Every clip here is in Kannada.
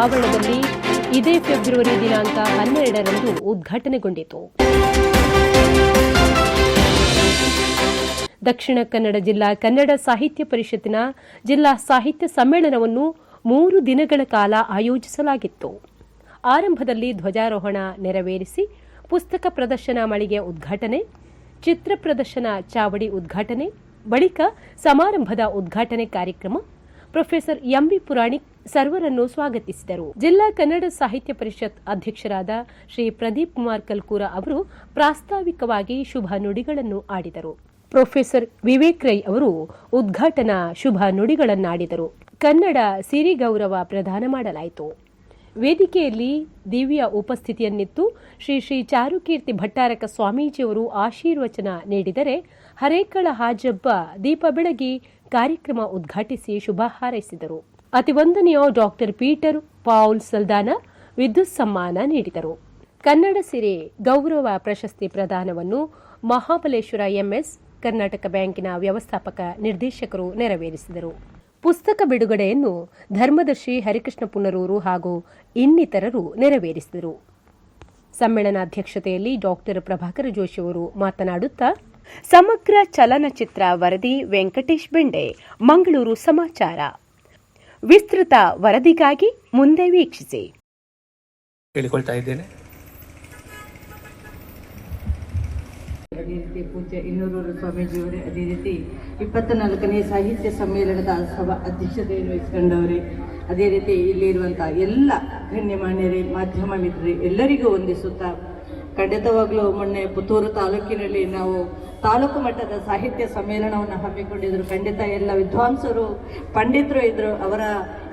ಆವರಣದಲ್ಲಿ ಇದೇ ಫೆಬ್ರವರಿ ದಿನಾಂಕ 12ರಂದು ಉದ್ಘಾಟನೆಗೊಂಡಿತು. ದಕ್ಷಿಣ ಕನ್ನಡ ಜಿಲ್ಲಾ ಕನ್ನಡ ಸಾಹಿತ್ಯ ಪರಿಷತ್ತಿನ ಜಿಲ್ಲಾ ಸಾಹಿತ್ಯ ಸಮ್ಮೇಳನವನ್ನು 3 ದಿನಗಳ ಕಾಲ ಆಯೋಜಿಸಲಾಗಿತ್ತು. ಆರಂಭದಲ್ಲಿ ಧ್ವಜಾರೋಹಣ ನೆರವೇರಿಸಿ ಪುಸ್ತಕ ಪ್ರದರ್ಶನ ಮಳಿಗೆ ಉದ್ಘಾಟನೆ, ಚಿತ್ರ ಪ್ರದರ್ಶನ ಚಾವಡಿ ಉದ್ಘಾಟನೆ, ಬಳಿಕ ಸಮಾರಂಭದ ಉದ್ಘಾಟನೆ ಕಾರ್ಯಕ್ರಮ ಪ್ರೊಫೆಸರ್ ಎಂಬಿ ಪುರಾಣಿಕ್ ಸರ್ವರನ್ನು ಸ್ವಾಗತಿಸಿದರು. ಜಿಲ್ಲಾ ಕನ್ನಡ ಸಾಹಿತ್ಯ ಪರಿಷತ್ ಅಧ್ಯಕ್ಷರಾದ ಶ್ರೀ ಪ್ರದೀಪ್ ಕುಮಾರ್ ಕಲ್ಕೂರ ಅವರು ಪ್ರಾಸ್ತಾವಿಕವಾಗಿ ಶುಭ ನುಡಿಗಳನ್ನು ಆಡಿದರು. ಪ್ರೊಫೆಸರ್ ವಿವೇಕ್ ರೈ ಅವರು ಉದ್ಘಾಟನಾ ಶುಭ ನುಡಿಗಳನ್ನಾಡಿದರು. ಕನ್ನಡ ಸಿರಿ ಗೌರವ ಪ್ರದಾನ ಮಾಡಲಾಯಿತು. ವೇದಿಕೆಯಲ್ಲಿ ದಿವ್ಯ ಉಪಸ್ಥಿತಿಯನ್ನಿತ್ತು ಶ್ರೀ ಶ್ರೀ ಚಾರುಕೀರ್ತಿ ಭಟ್ಟಾರಕ ಸ್ವಾಮೀಜಿಯವರು ಆಶೀರ್ವಚನ ನೀಡಿದರೆ, ಹರೇಕಳ ಹಾಜಬ್ಬ ದೀಪ ಬೆಳಗಿ ಕಾರ್ಯಕ್ರಮ ಉದ್ಘಾಟಿಸಿ ಶುಭ ಹಾರೈಸಿದರು. ಅತಿವಂದನೀಯ ಡಾಕ್ಟರ್ ಪೀಟರ್ ಪೌಲ್ ಸಲ್ದಾನ ವಿದ್ಯುತ್ ಸಮ್ಮಾನ ನೀಡಿದರು. ಕನ್ನಡ ಸಿರಿ ಗೌರವ ಪ್ರಶಸ್ತಿ ಪ್ರದಾನವನ್ನು ಮಹಾಬಲೇಶ್ವರ ಎಂಎಸ್ ಕರ್ನಾಟಕ ಬ್ಯಾಂಕಿನ ವ್ಯವಸ್ಥಾಪಕ ನಿರ್ದೇಶಕರು ನೆರವೇರಿಸಿದರು. ಪುಸ್ತಕ ಬಿಡುಗಡೆಯನ್ನು ಧರ್ಮದರ್ಶಿ ಹರಿಕೃಷ್ಣ ಪುನರೂರು ಹಾಗೂ ಇನ್ನಿತರರು ನೆರವೇರಿಸಿದರು. ಸಮ್ಮೇಳನಾಧ್ಯಕ್ಷತೆಯಲ್ಲಿ ಡಾಕ್ಟರ್ ಪ್ರಭಾಕರ ಜೋಶಿ ಅವರು ಮಾತನಾಡುತ್ತಾ, ಸಮಗ್ರ ಚಲನಚಿತ್ರ ವರದಿ ವೆಂಕಟೇಶ್ ಬೆಂಡೆ, ಮಂಗಳೂರು ಸಮಾಚಾರ. ವಿಸ್ತೃತ ವರದಿಗಾಗಿ ಮುಂದೆ ವೀಕ್ಷಿಸಿ. ಹೇಳಿಕೊಳ್ತಾ ಇದ್ದೇನೆ. ಅದೇ ರೀತಿ ಪೂಜ್ಯ ಇನ್ನೂರೂರು ಸ್ವಾಮೀಜಿಯವರೇ, ಅದೇ ರೀತಿ 24ನೇ ಸಾಹಿತ್ಯ ಸಮ್ಮೇಳನದ ಸಭಾ ಅಧ್ಯಕ್ಷತೆಯನ್ನು ವಹಿಸಿಕೊಂಡವರೇ, ಅದೇ ರೀತಿ ಇಲ್ಲಿರುವಂಥ ಎಲ್ಲ ಗಣ್ಯಮಾನ್ಯರೇ, ಮಾಧ್ಯಮ ಮಿತ್ರರೇ, ಎಲ್ಲರಿಗೂ ವಂದಿಸುತ್ತಾ, ಖಂಡಿತವಾಗಲೂ ಮೊನ್ನೆ ಪುತ್ತೂರು ತಾಲೂಕಿನಲ್ಲಿ ನಾವು ತಾಲೂಕು ಮಟ್ಟದ ಸಾಹಿತ್ಯ ಸಮ್ಮೇಳನವನ್ನು ಹಮ್ಮಿಕೊಂಡಿದ್ದರು. ಖಂಡಿತ ಎಲ್ಲ ವಿದ್ವಾಂಸರು, ಪಂಡಿತರು ಇದ್ದರು. ಅವರ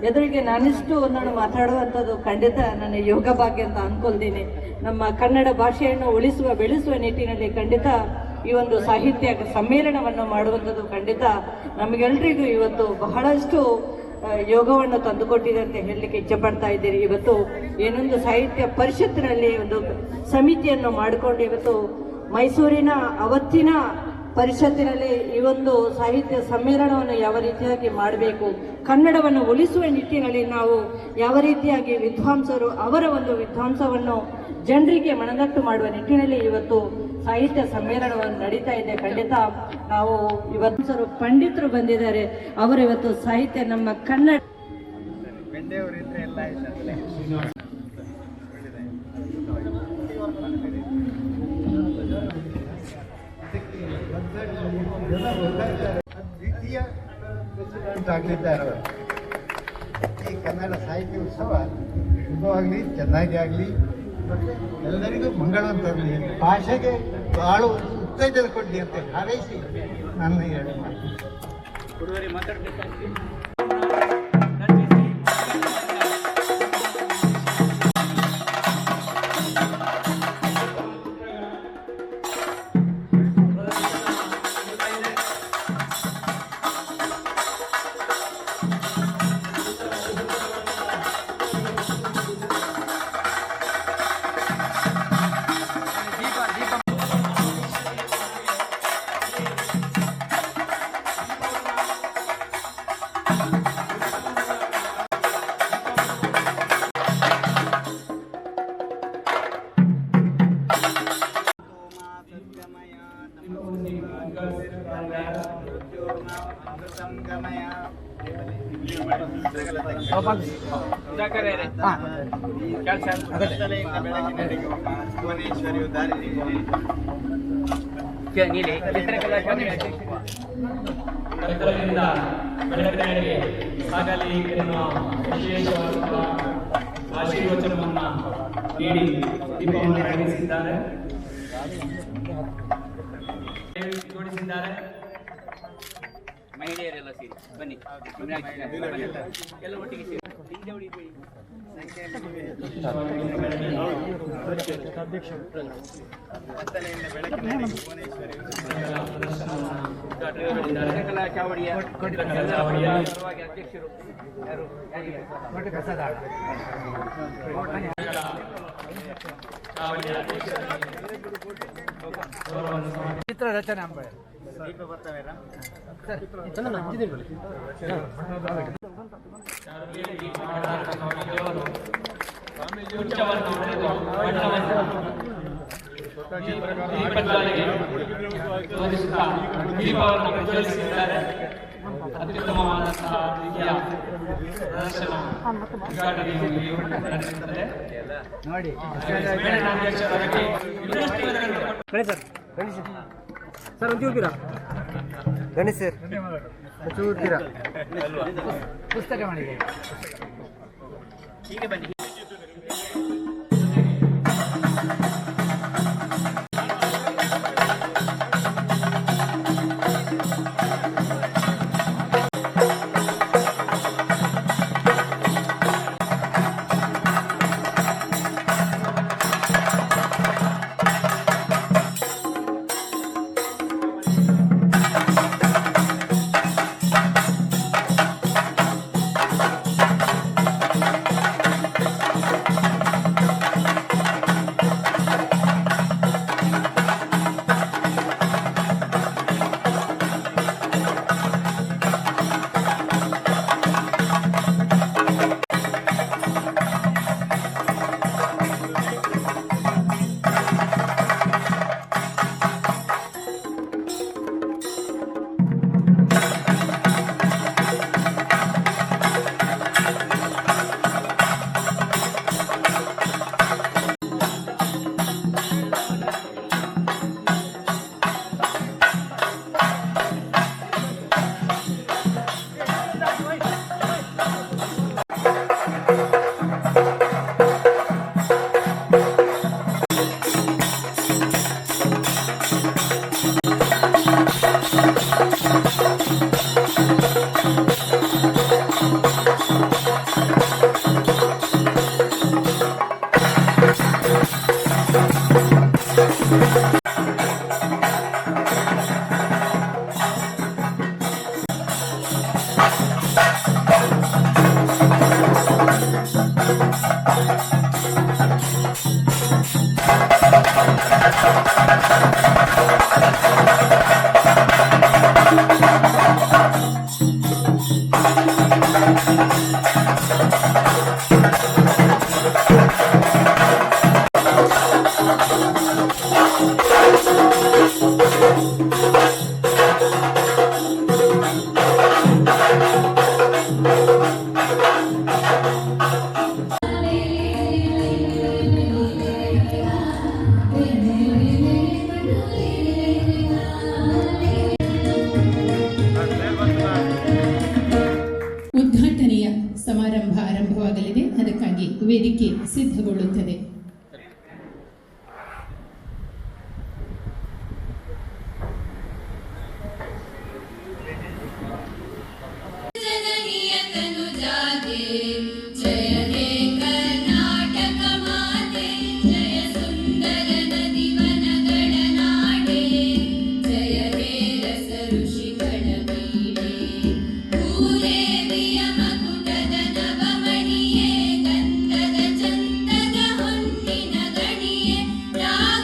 ಎದುರಿಗೆ ನಾನಿಷ್ಟು ಒಂದೊಂದು ಮಾತಾಡುವಂಥದ್ದು ಖಂಡಿತ ನನ್ನ ಯೋಗ ಭಾಗ್ಯ ಅಂತ ಅಂದ್ಕೊಳ್ತೀನಿ. ನಮ್ಮ ಕನ್ನಡ ಭಾಷೆಯನ್ನು ಉಳಿಸುವ ಬೆಳೆಸುವ ನಿಟ್ಟಿನಲ್ಲಿ ಖಂಡಿತ ಈ ಒಂದು ಸಾಹಿತ್ಯ ಸಮ್ಮೇಳನವನ್ನು ಮಾಡುವಂಥದ್ದು ಖಂಡಿತ ನಮಗೆಲ್ಲರಿಗೂ ಇವತ್ತು ಬಹಳಷ್ಟು ಯೋಗವನ್ನು ತಂದುಕೊಟ್ಟಿದೆ ಅಂತ ಹೇಳಲಿಕ್ಕೆ ಇಚ್ಛಪಡ್ತಾ ಇದ್ದೀರಿ. ಇವತ್ತು ಏನೊಂದು ಸಾಹಿತ್ಯ ಪರಿಷತ್ತಿನಲ್ಲಿ ಒಂದು ಸಮಿತಿಯನ್ನು ಮಾಡಿಕೊಂಡು ಇವತ್ತು ಮೈಸೂರಿನ ಅವತ್ತಿನ ಪರಿಷತ್ತಿನಲ್ಲಿ ಈ ಒಂದು ಸಾಹಿತ್ಯ ಸಮ್ಮೇಳನವನ್ನು ಯಾವ ರೀತಿಯಾಗಿ ಮಾಡಬೇಕು, ಕನ್ನಡವನ್ನು ಉಳಿಸುವ ನಿಟ್ಟಿನಲ್ಲಿ ನಾವು ಯಾವ ರೀತಿಯಾಗಿ ವಿದ್ವಾಂಸರು ಅವರ ಒಂದು ವಿದ್ವಾಂಸವನ್ನು ಜನರಿಗೆ ಮನದಟ್ಟು ಮಾಡುವ ನಿಟ್ಟಿನಲ್ಲಿ ಇವತ್ತು ಸಾಹಿತ್ಯ ಸಮ್ಮೇಳನವನ್ನು ನಡೀತಾ ಇದೆ. ಖಂಡಿತ ನಾವು ಇವತ್ತು ಪಂಡಿತರು ಬಂದಿದ್ದಾರೆ. ಅವರು ಇವತ್ತು ಸಾಹಿತ್ಯ ನಮ್ಮ ಕನ್ನಡ ದ್ವಿತೀಯ ಆಗಲಿದ್ದಾರೆ. ಈ ಕನ್ನಡ ಸಾಹಿತ್ಯ ಉತ್ಸವ ಶುಭವಾಗಲಿ, ಚೆನ್ನಾಗಿ ಆಗಲಿ, ಮತ್ತು ಎಲ್ಲರಿಗೂ ಮಂಗಳವನ್ನು ತರಲಿ, ಭಾಷೆಗೆ ಬಾಳು ಉತ್ತೇಜನ ಕೊಡಲಿ ಅಂತ ಹಾರೈಸಿ ನನ್ನ ಎರಡು ಭುವನೇಶ್ವರಿಯು ದಾರಿ ಆಶೀರ್ವಚನವನ್ನು ನೀಡಿ ದೀಪವನ್ನು ಬೆಳಗಿಸಿದ್ದಾರೆ, ಜೋಡಿಸಿದ್ದಾರೆ. ಮಹಿಳೆಯರೆಲ್ಲ ಸೇರಿ ಬನ್ನಿ, ಎಲ್ಲ ಒಟ್ಟಿಗೆ ಸೇರಿ ಚಾವಡಿಯ ಅಧ್ಯಕ್ಷರು ಚಿತ್ರ ರಚನೆ ದೀಪ ಬರ್ತಾವೇರಾ? ದೀಪವನ್ನು ಪ್ರಜ್ವಲಿಸಿದ್ದಾರೆ. ಅತ್ಯುತ್ತಮವಾದಂತಹ ರೀತಿಯ ಪ್ರದರ್ಶನ ಉದ್ಘಾಟನೆಯಲ್ಲಿ ನಡೆಸುತ್ತದೆ. ನೋಡಿ ಸಮ್ಮೇಳನಾಧ್ಯಕ್ಷರಾಗಿ ಸರ್ ಒಂಚೂರ್ತೀರಾ ಗಣೇಶ್ ಸರ್ ಒಂಚೂರ್ತೀರಾ ಪುಸ್ತಕ ಮಾಡಿದೆ. ಹೀಗೆ ಬನ್ನಿ. ಉದ್ಘಾಟನೆಯ ಸಮಾರಂಭ ಆರಂಭವಾಗಲಿದೆ. ಅದಕ್ಕಾಗಿ ವೇದಿಕೆ ಸಿದ್ಧಗೊಳ್ಳುತ್ತದೆ. ರಾಮ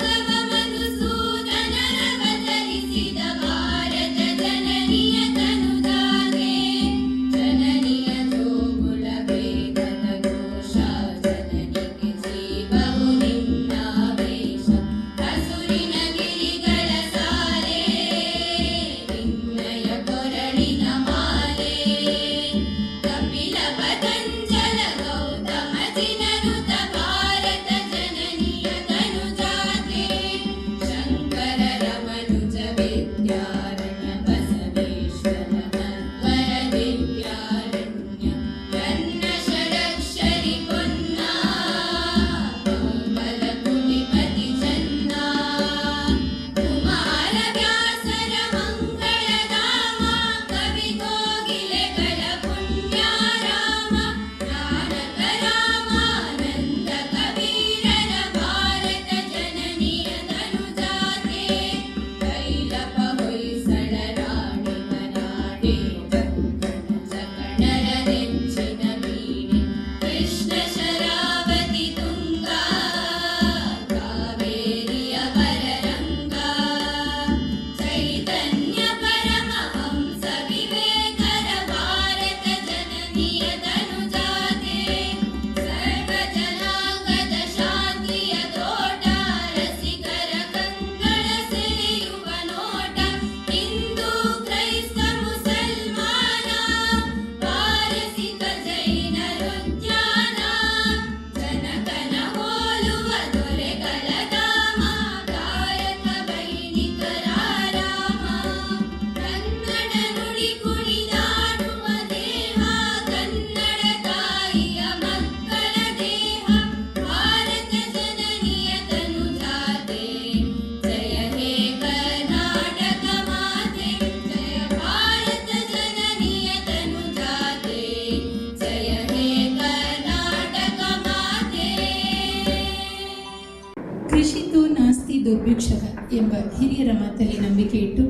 ಹಿರಿಯರ ಮಾತಲ್ಲಿ ನಂಬಿಕೆ ಇಟ್ಟು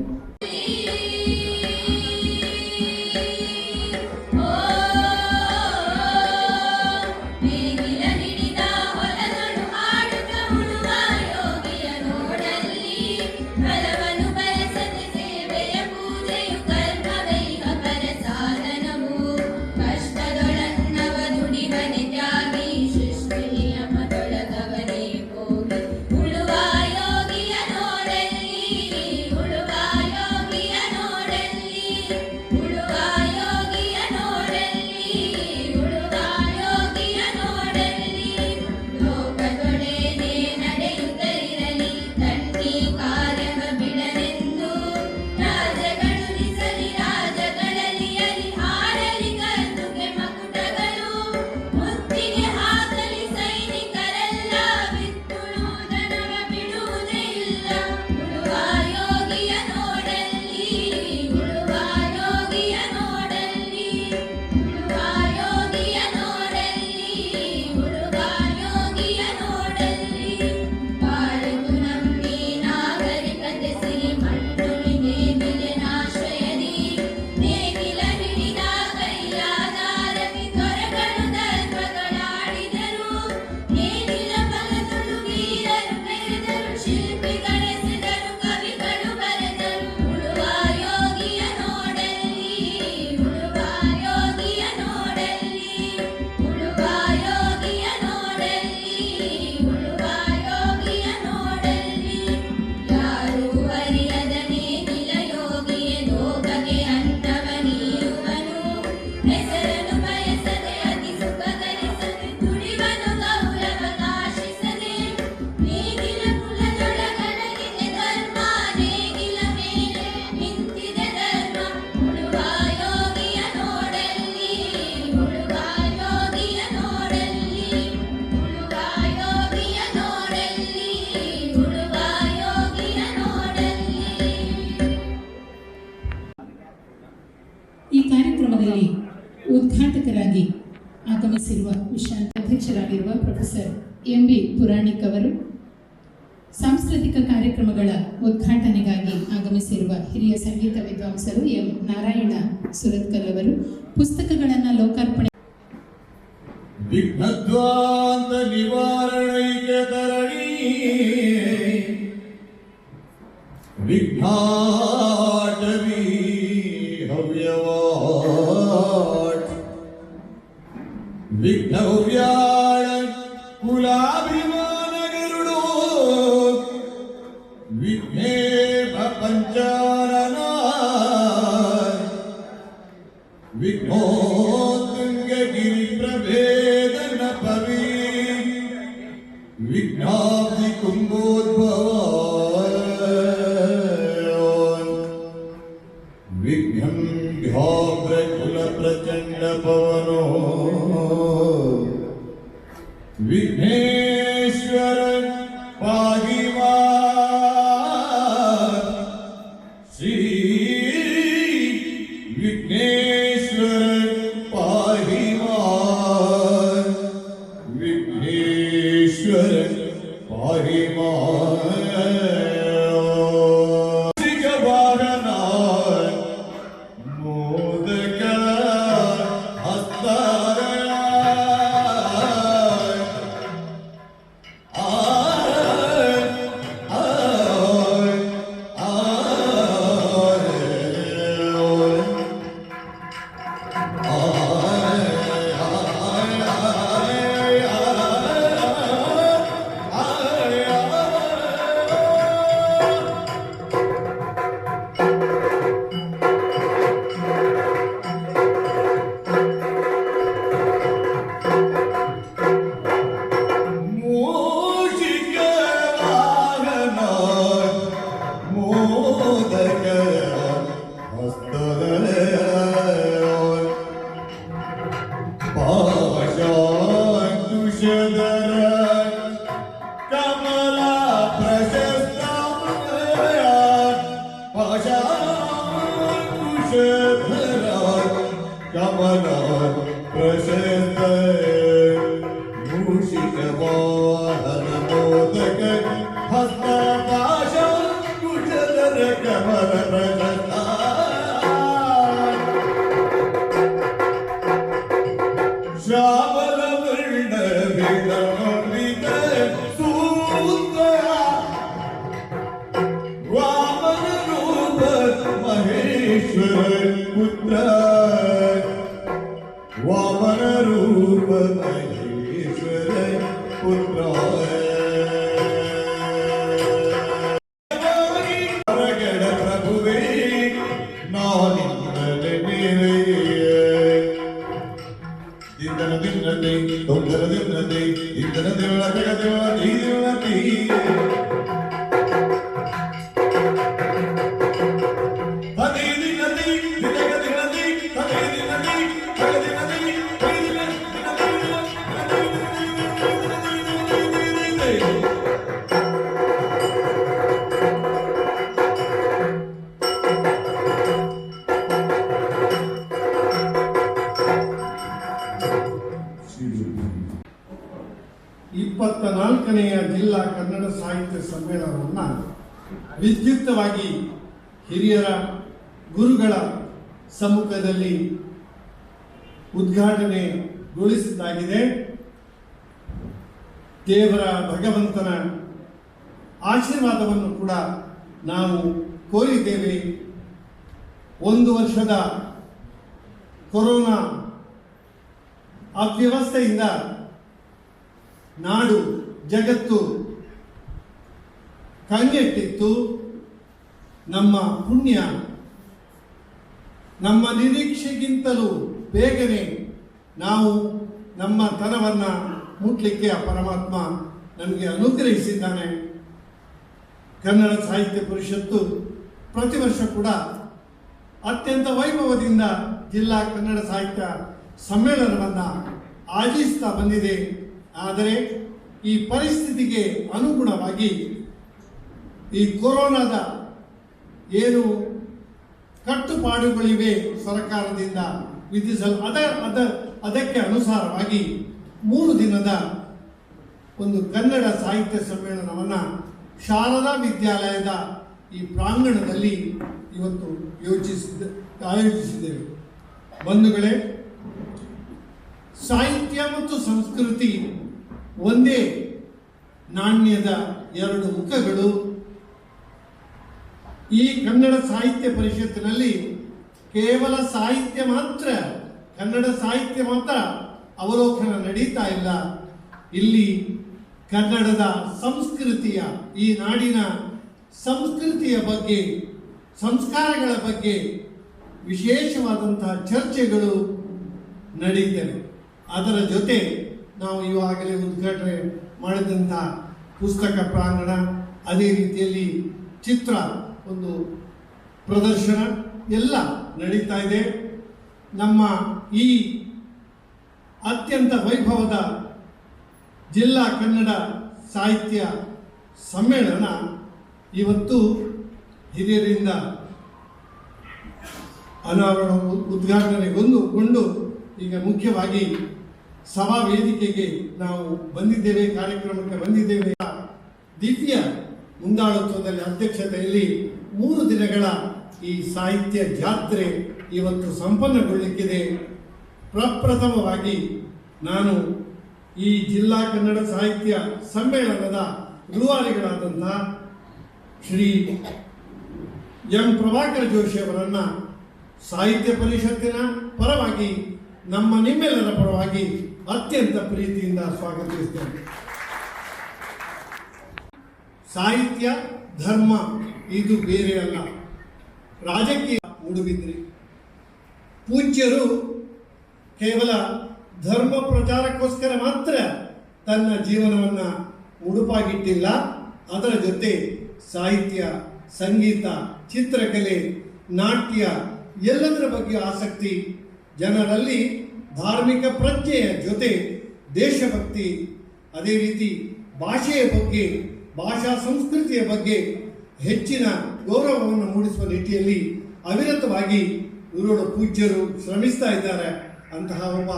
ಈ ಕಾರ್ಯಕ್ರಮದಲ್ಲಿ ಉದ್ಘಾಟಕರಾಗಿ ಆಗಮಿಸಿರುವ ವಿಶ್ರಾಂತ ಅಧ್ಯಕ್ಷರಾಗಿರುವ ಪ್ರೊಫೆಸರ್ MB ಪುರಾಣಿಕ್ ಅವರು, ಸಾಂಸ್ಕೃತಿಕ ಕಾರ್ಯಕ್ರಮಗಳ ಉದ್ಘಾಟನೆಗಾಗಿ ಆಗಮಿಸಿರುವ ಹಿರಿಯ ಸಂಗೀತ ವಿದ್ವಾಂಸರು M ನಾರಾಯಣ ಸುರತ್ಕಲ್ ಅವರು, ಪುಸ್ತಕಗಳನ್ನು ಲೋಕಾರ್ಪಣೆ ವಿಘ್ನದ್ವಾಂತ ನಿವಾರಣೈಕೆ ತರಣಿ ವಿಘ್ನಾಟವಿ ಹವ್ಯವಾಟ್ ವಿಘ್ನವ್ಯಾಳ ಕುಲಾಭಿಮಾನ ಗರುಡೋ ವಿಘ್ನೇಶ ಪಂಚಾನನ ವಿಘ್ನೋತ್ತುಂಗಗಿರಿ ಪ್ರಭೇದನ ಪವಿ ವಿಘ್ನಾಬ್ಧಿ ಕುಂಭೋದ್ಭವ ವಿಘ್ನಂ ಘಾವ್ರ ಕುಲ ಪ್ರಚಂಡ ಪವನೋ ವಿಘ್ನೇಶ್ವರ ಪಾಹಿ ಮಾಂ ಶ್ರೀ ವಿಘ್ನೇಶ್ವರ ಪಾಹಿ ಮಾಂ ವಿಘ್ನೇಶ್ವರ ಪಾಹಿ ಮಾಂ ವಾಹನ ಮೋದಕ ಹಸ್ತಾರ ಮೂಷಿಕ ವಾಹನ ಮೋದಕ ಹಸ್ತ ಪಾಶ ಕಮಲ ಪ್ರಶಸ್ತ ಶ್ಯಾಮಲ ವರ್ಣ ವಿಧ ಸೂತ್ರ ವಾಮನ ರೂಪ ಮಹೇಶ್ವರ ಪುತ್ರ ವಾಮನ ರೂಪ ಮಹೇಶ್ವರ ಪುತ್ರ ಹೊರಗಡ ಪ್ರಭುವೇ ನಾನಿಂದಲೇ ಇಂದನ ದಿನತೆ ತೊಂದರ ದಿನತೆ ಇಂದನ ದೇವಳ ಜಗದೇವಳ ಈ ದೇವಳತಿ ಅದೇ ದಿನತೆ ಜಗ ದಿನತೆ ಅದೇ ದಿನತೆ ಜಗ ದಿನತೆ ನಾಲ್ಕನೆಯ ಜಿಲ್ಲಾ ಕನ್ನಡ ಸಾಹಿತ್ಯ ಸಮ್ಮೇಳನವನ್ನು ವಿದ್ಯುಕ್ತವಾಗಿ ಹಿರಿಯರ ಗುರುಗಳ ಸಮ್ಮುಖದಲ್ಲಿ ಉದ್ಘಾಟನೆಗೊಳಿಸಲಾಗಿದೆ. ದೇವರ ಭಗವಂತನ ಆಶೀರ್ವಾದವನ್ನು ಕೂಡ ನಾವು ಕೋರಿದ್ದೇವೆ. 1 ವರ್ಷದ ಕೊರೋನಾ ಅವ್ಯವಸ್ಥೆಯಿಂದ ನಾಡು ಜಗತ್ತು ಕಂಗೆಟ್ಟಿತ್ತು. ನಮ್ಮ ಪುಣ್ಯ ನಮ್ಮ ನಿರೀಕ್ಷೆಗಿಂತಲೂ ಬೇಗನೆ ನಾವು ನಮ್ಮ ತನವನ್ನು ಮುಟ್ಲಿಕ್ಕೆ ಆ ಪರಮಾತ್ಮ ನಮಗೆ ಅನುಗ್ರಹಿಸಿದ್ದಾನೆ. ಕನ್ನಡ ಸಾಹಿತ್ಯ ಪರಿಷತ್ತು ಪ್ರತಿ ವರ್ಷ ಕೂಡ ಅತ್ಯಂತ ವೈಭವದಿಂದ ಜಿಲ್ಲಾ ಕನ್ನಡ ಸಾಹಿತ್ಯ ಸಮ್ಮೇಳನವನ್ನು ಆಯೋಜಿಸ್ತಾ ಬಂದಿದೆ. ಆದರೆ ಈ ಪರಿಸ್ಥಿತಿಗೆ ಅನುಗುಣವಾಗಿ ಈ ಕೊರೋನಾದ ಏನು ಕಟ್ಟುಪಾಡುಗಳಿವೆ ಸರ್ಕಾರದಿಂದ ಅದಕ್ಕೆ ಅನುಸಾರವಾಗಿ 3 ದಿನದ ಒಂದು ಕನ್ನಡ ಸಾಹಿತ್ಯ ಸಮ್ಮೇಳನವನ್ನು ಶಾರದಾ ವಿದ್ಯಾಲಯದ ಈ ಪ್ರಾಂಗಣದಲ್ಲಿ ಇವತ್ತು ಆಯೋಜಿಸಿದ್ದೇವೆ. ಬಂಧುಗಳೇ, ಸಾಹಿತ್ಯ ಮತ್ತು ಸಂಸ್ಕೃತಿ ಒಂದೇ ನಾಣ್ಯದ 2 ಮುಖಗಳು. ಈ ಕನ್ನಡ ಸಾಹಿತ್ಯ ಪರಿಷತ್ತಿನಲ್ಲಿ ಕೇವಲ ಸಾಹಿತ್ಯ ಮಾತ್ರ, ಕನ್ನಡ ಸಾಹಿತ್ಯ ಮಾತ್ರ ಅವಲೋಕನ ನಡೀತಾ ಇಲ್ಲ. ಇಲ್ಲಿ ಕನ್ನಡದ ಸಂಸ್ಕೃತಿಯ, ಈ ನಾಡಿನ ಸಂಸ್ಕೃತಿಯ ಬಗ್ಗೆ, ಸಂಸ್ಕಾರಗಳ ಬಗ್ಗೆ ವಿಶೇಷವಾದಂತಹ ಚರ್ಚೆಗಳು ನಡೀತವೆ. ಅದರ ಜೊತೆ ನಾವು ಈವಾಗಲೇ ಉದ್ಘಾಟನೆ ಮಾಡಿದಂಥ ಪುಸ್ತಕ ಪ್ರಾಂಗಣ, ಅದೇ ರೀತಿಯಲ್ಲಿ ಚಿತ್ರ ಒಂದು ಪ್ರದರ್ಶನ ಎಲ್ಲ ನಡೀತಾ ಇದೆ. ನಮ್ಮ ಈ ಅತ್ಯಂತ ವೈಭವದ ಜಿಲ್ಲಾ ಕನ್ನಡ ಸಾಹಿತ್ಯ ಸಮ್ಮೇಳನ ಇವತ್ತು ಹಿರಿಯರಿಂದ ಅನಾವರಣ ಉದ್ಘಾಟನೆಗೊಂಡು ಈಗ ಮುಖ್ಯವಾಗಿ ಸಭಾ ವೇದಿಕೆಗೆ ನಾವು ಬಂದಿದ್ದೇವೆ, ಕಾರ್ಯಕ್ರಮಕ್ಕೆ ಬಂದಿದ್ದೇವೆ. ದಿವ್ಯ ಮುಂದಾಳತ್ವದಲ್ಲಿ ಅಧ್ಯಕ್ಷತೆಯಲ್ಲಿ 3 ದಿನಗಳ ಈ ಸಾಹಿತ್ಯ ಜಾತ್ರೆ ಇವತ್ತು ಸಂಪನ್ನಗೊಳ್ಳಲಿಕ್ಕಿದೆ. ಪ್ರಪ್ರಥಮವಾಗಿ ನಾನು ಈ ಜಿಲ್ಲಾ ಕನ್ನಡ ಸಾಹಿತ್ಯ ಸಮ್ಮೇಳನದ ರೂವಾರಿಗಳಾದಂಥ ಶ್ರೀ ಎಂ ಪ್ರಭಾಕರ್ ಜೋಶಿ ಅವರನ್ನು ಸಾಹಿತ್ಯ ಪರಿಷತ್ತಿನ ಪರವಾಗಿ, ನಿಮ್ಮೆಲ್ಲರ ಪರವಾಗಿ ಅತ್ಯಂತ ಪ್ರೀತಿಯಿಂದ ಸ್ವಾಗತಿಸುತ್ತೇನೆ. ಸಾಹಿತ್ಯ ಧರ್ಮ ಇದು ಬೇರೆ ಅಲ್ಲ. ರಾಜಕೀಯ ಮೂಡುಬಿದ್ರಿ ಪೂಜ್ಯರು ಕೇವಲ ಧರ್ಮ ಪ್ರಚಾರಕ್ಕೋಸ್ಕರ ಮಾತ್ರ ತನ್ನ ಜೀವನವನ್ನು ಮುಡುಪಾಗಿಟ್ಟಿಲ್ಲ. ಅದರ ಜೊತೆ ಸಾಹಿತ್ಯ, ಸಂಗೀತ, ಚಿತ್ರಕಲೆ, ನಾಟ್ಯ ಎಲ್ಲದರ ಬಗ್ಗೆ ಆಸಕ್ತಿ, ಜನರಲ್ಲಿ ಧಾರ್ಮಿಕ ಪ್ರಜ್ಞೆಯ ಜೊತೆ ದೇಶಭಕ್ತಿ, ಅದೇ ರೀತಿ ಭಾಷೆಯ ಬಗ್ಗೆ, ಭಾಷಾ ಸಂಸ್ಕೃತಿಯ ಬಗ್ಗೆ ಹೆಚ್ಚಿನ ಗೌರವವನ್ನು ಮೂಡಿಸುವ ನಿಟ್ಟಿನಲ್ಲಿ ಅವಿರತವಾಗಿ ಗುರುಗಳು ಪೂಜ್ಯರು ಶ್ರಮಿಸ್ತಾ ಇದ್ದಾರೆ. ಅಂತಹ ಒಬ್ಬ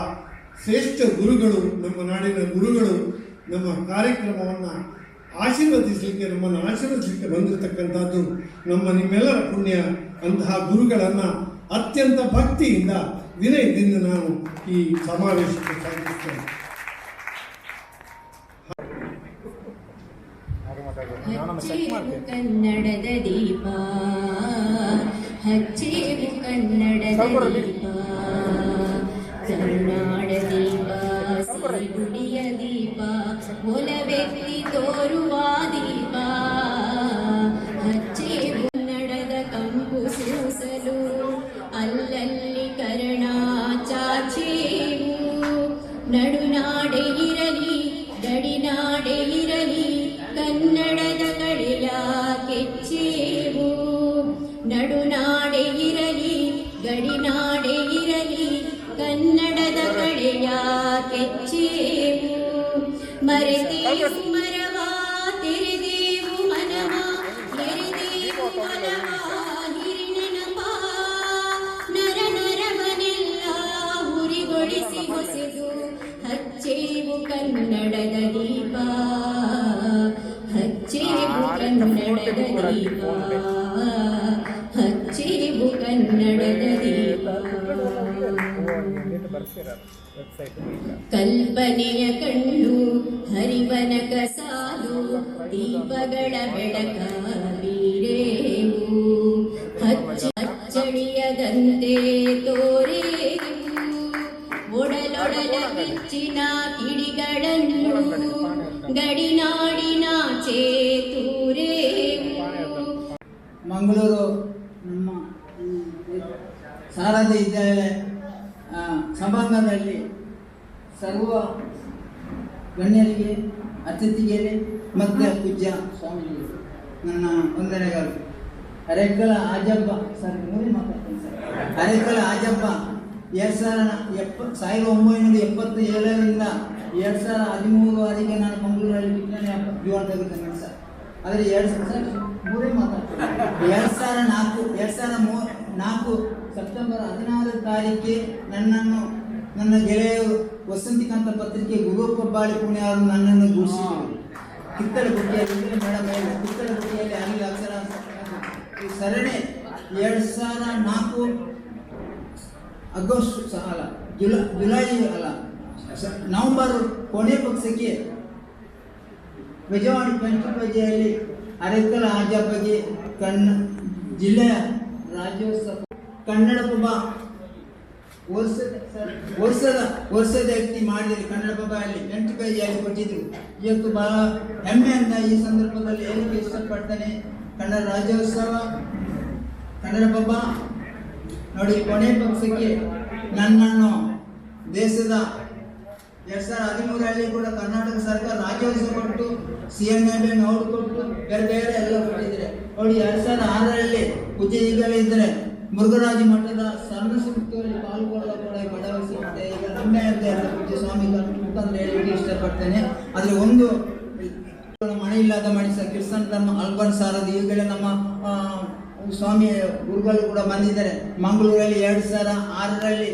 ಶ್ರೇಷ್ಠ ಗುರುಗಳು, ನಮ್ಮ ನಾಡಿನ ಗುರುಗಳು ನಮ್ಮ ಕಾರ್ಯಕ್ರಮವನ್ನು ಆಶೀರ್ವದಿಸಲಿಕ್ಕೆ, ನಮ್ಮನ್ನು ಆಶೀರ್ವದಿಸಲಿಕ್ಕೆ ಬಂದಿರತಕ್ಕಂಥದ್ದು ನಿಮ್ಮೆಲ್ಲರ ಪುಣ್ಯ. ಅಂತಹ ಗುರುಗಳನ್ನು ಅತ್ಯಂತ ಭಕ್ತಿಯಿಂದ, ವಿನಯದಿಂದ ನಾನು ಈ ಸಮಾವೇಶಕ್ಕೆ ಸ್ವಾಗತಿಸ್ತೇನೆ. ಕನ್ನಡದ ದೀಪ ಹಚ್ಚೇವು, ಕನ್ನಡದ ದೀಪ, ಕರುನಾಡ ದೀಪ, ಸಿರಿಗುಡಿಯ ದೀಪ, ಒಲವೆತ್ತಿ ತೋರುವ ದೀಪ, ಹಚ್ಚೇವು ಕನ್ನಡದ ಕಂಪು ಸೂಸಲು, ಅಲ್ಲಲ್ಲಿ ಕರ್ಣ ಚಾಚೇವು, ನಡುನಾಡೆ ಇರಲಿ ಗಡಿನಾಡೆ ಇರಲಿ, ಕನ್ನಡದ ಕಡೆಯ ಕೆಚ್ಚೇವು, ನಡುನಾಡೆ ಇರಲಿ ಗಡಿನಾಡೆ ಇರಲಿ, ಕನ್ನಡದ ಕಡೆಯ ಕೆಚ್ಚೇವು, ಮರೆತೇವು ಮರವ ತೆರೆದೇವು ಮನವ, ಎರೆದೇವು ಮನವ ಹಿರಿನೆನಪ, ನರ ನರವನೆಲ್ಲ ಹುರಿಗೊಳಿಸಿ ಹೊಸೆದು, ಹಚ್ಚೇವು ಕನ್ನಡದ ದೀಪ, ಹಚ್ಚೇವು ಕನ್ನಡದ ದೀಪ, ಹಚ್ಚೇವು ಕನ್ನಡದ ದೀಪ. ಕಲ್ಪನೆಯ ಕಣ್ಣು ಹರಿವನಕ ಸಾಲು, ದೀಪಗಳ ಬೆಳಕ ಬೀರೇವು, ಹಚ್ಚಳಿಯದಂತೆ ತೋರೇವು, ಒಡಲೊಡಲ ಕಿಚ್ಚಿನ ಕಿಡಿಗಳನ್ನು ಗಡಿನಾಡಿನ ಚೇತೂರೇವು. ಮಂಗಳೂರು ನಮ್ಮ ಶಾರದಾ ವಿದ್ಯಾಲಯ ಸಭಾಂಗಣದಲ್ಲಿ ಸರ್ವ ಗಣ್ಯರಿಗೆ, ಅತಿಥಿಗಳಿಗೆ ಮತ್ತು ಪೂಜ್ಯ ಸ್ವಾಮಿಗಳಿಗೆ ನನ್ನ ವಂದನೆಗಳು. ಅರೆಕಲ ಆಜಬ್ಬ ಸರ್ ನೋಡಿ ಮಾತಾಡ್ತೀನಿ ಸರ್. ಅರೆಕಲ ಆಜಬ್ಬ 1977ರಿಂದ 2013ವರೆಗೆ ನಾನು ಮಂಗಳೂರಲ್ಲಿ ವಿಜ್ಞಾನ ಜೀವನ ತೆಗೆದುಕೊಂಡೆ ಸರ್. ಆದರೆ 2004 ಸೆಪ್ಟೆಂಬರ್ 16 ತಾರೀಕಿಗೆ ನನ್ನನ್ನು ನನ್ನ ಗೆಳೆಯರು ವಸಂತಿಕಾಂತ ಪತ್ರಿಕೆ ಗುರುಪ್ರಭಾಳಿ ಪುಣೆ ಅವರು ನನ್ನನ್ನು ಘೋಷಿಸಿದರು. ಕಿತ್ತಲಗುಟ್ಟಿಯಲ್ಲಿ ಮೇಡಮ್ ಕಿತ್ತಲಗುಟ್ಟಿಯಲ್ಲಿ ಅಲ್ಲಿ ಅಕ್ಷರ ಸರಣಿ 2004 ಆಗಸ್ಟ್ ಅಲ್ಲ ಜುಲೈ ಅಲ್ಲ ನವೆಂಬರ್ ಕೊನೆ ಪಕ್ಷಕ್ಕೆ ವಿಜಯವಾಡ ಪಂಚಪಜಿಯಲ್ಲಿ ಅರೆಕಲ ಆಜಬ್ಬಗೆ ಜಿಲ್ಲೆಯ ರಾಜ್ಯೋತ್ಸವ ಕನ್ನಡಪ್ರಭ ವರ್ಷದ ವ್ಯಕ್ತಿ ಮಾಡಿದರೆ ಕನ್ನಡಪ್ರಭ ಅಲ್ಲಿ 8 ಪೇಜಿಯಲ್ಲಿ ಕೊಟ್ಟಿದ್ರು. ಇವತ್ತು ಬಹಳ ಹೆಮ್ಮೆಯಿಂದ ಈ ಸಂದರ್ಭದಲ್ಲಿ ಹೇಳಲಿಕ್ಕೆ ಇಷ್ಟಪಡ್ತೇನೆ. ಕನ್ನಡ ರಾಜ್ಯೋತ್ಸವ ಕನ್ನಡಪ್ರಭ ನೋಡಿ ಕೊನೆ ಪಕ್ಷಕ್ಕೆ ನನ್ನನ್ನು ದೇಶದ 2013ರಲ್ಲಿ ಕೂಡ ಕರ್ನಾಟಕ ಸರ್ಕಾರ ರಾಜ್ಯೋತ್ಸವ ಕೊಟ್ಟು CM ಅವಾರ್ಡ್ ಕೊಟ್ಟು ಬೇರೆ ಎಲ್ಲ ಕೊಟ್ಟಿದ್ದಾರೆ. ನೋಡಿ 2006ರಲ್ಲಿ ಪೂಜೆ ಈಗಲಿದ್ದರೆ ಮುರುಘರಾಜ ಮಠದ ಸಣ್ಣ ಸಂಸ್ಥೆಯಲ್ಲಿ ಪಾಲ್ಗೊಳ್ಳುವ ಕೂಡ ಭರವಸೆ ಈಗ ಹೆಮ್ಮೆ ಅಂತ ಎಲ್ಲ ಪೂಜ್ಯ ಸ್ವಾಮಿ ಮುಖಾಂತರ ಹೇಳಲಿಕ್ಕೆ ಇಷ್ಟಪಡ್ತೇನೆ. ಆದರೆ ಒಂದು ಮನೆ ಇಲ್ಲದ ಮನುಷ್ಯ ಕ್ರಿಸ್ತನ್ ಧರ್ಮ ಅಲ್ಬನ್ ಸಾರದು ಈಗಲೇ ನಮ್ಮ ಸ್ವಾಮಿ ಗುರುಗಳು ಕೂಡ ಬಂದಿದ್ದಾರೆ. ಮಂಗಳೂರಲ್ಲಿ 2006ರಲ್ಲಿ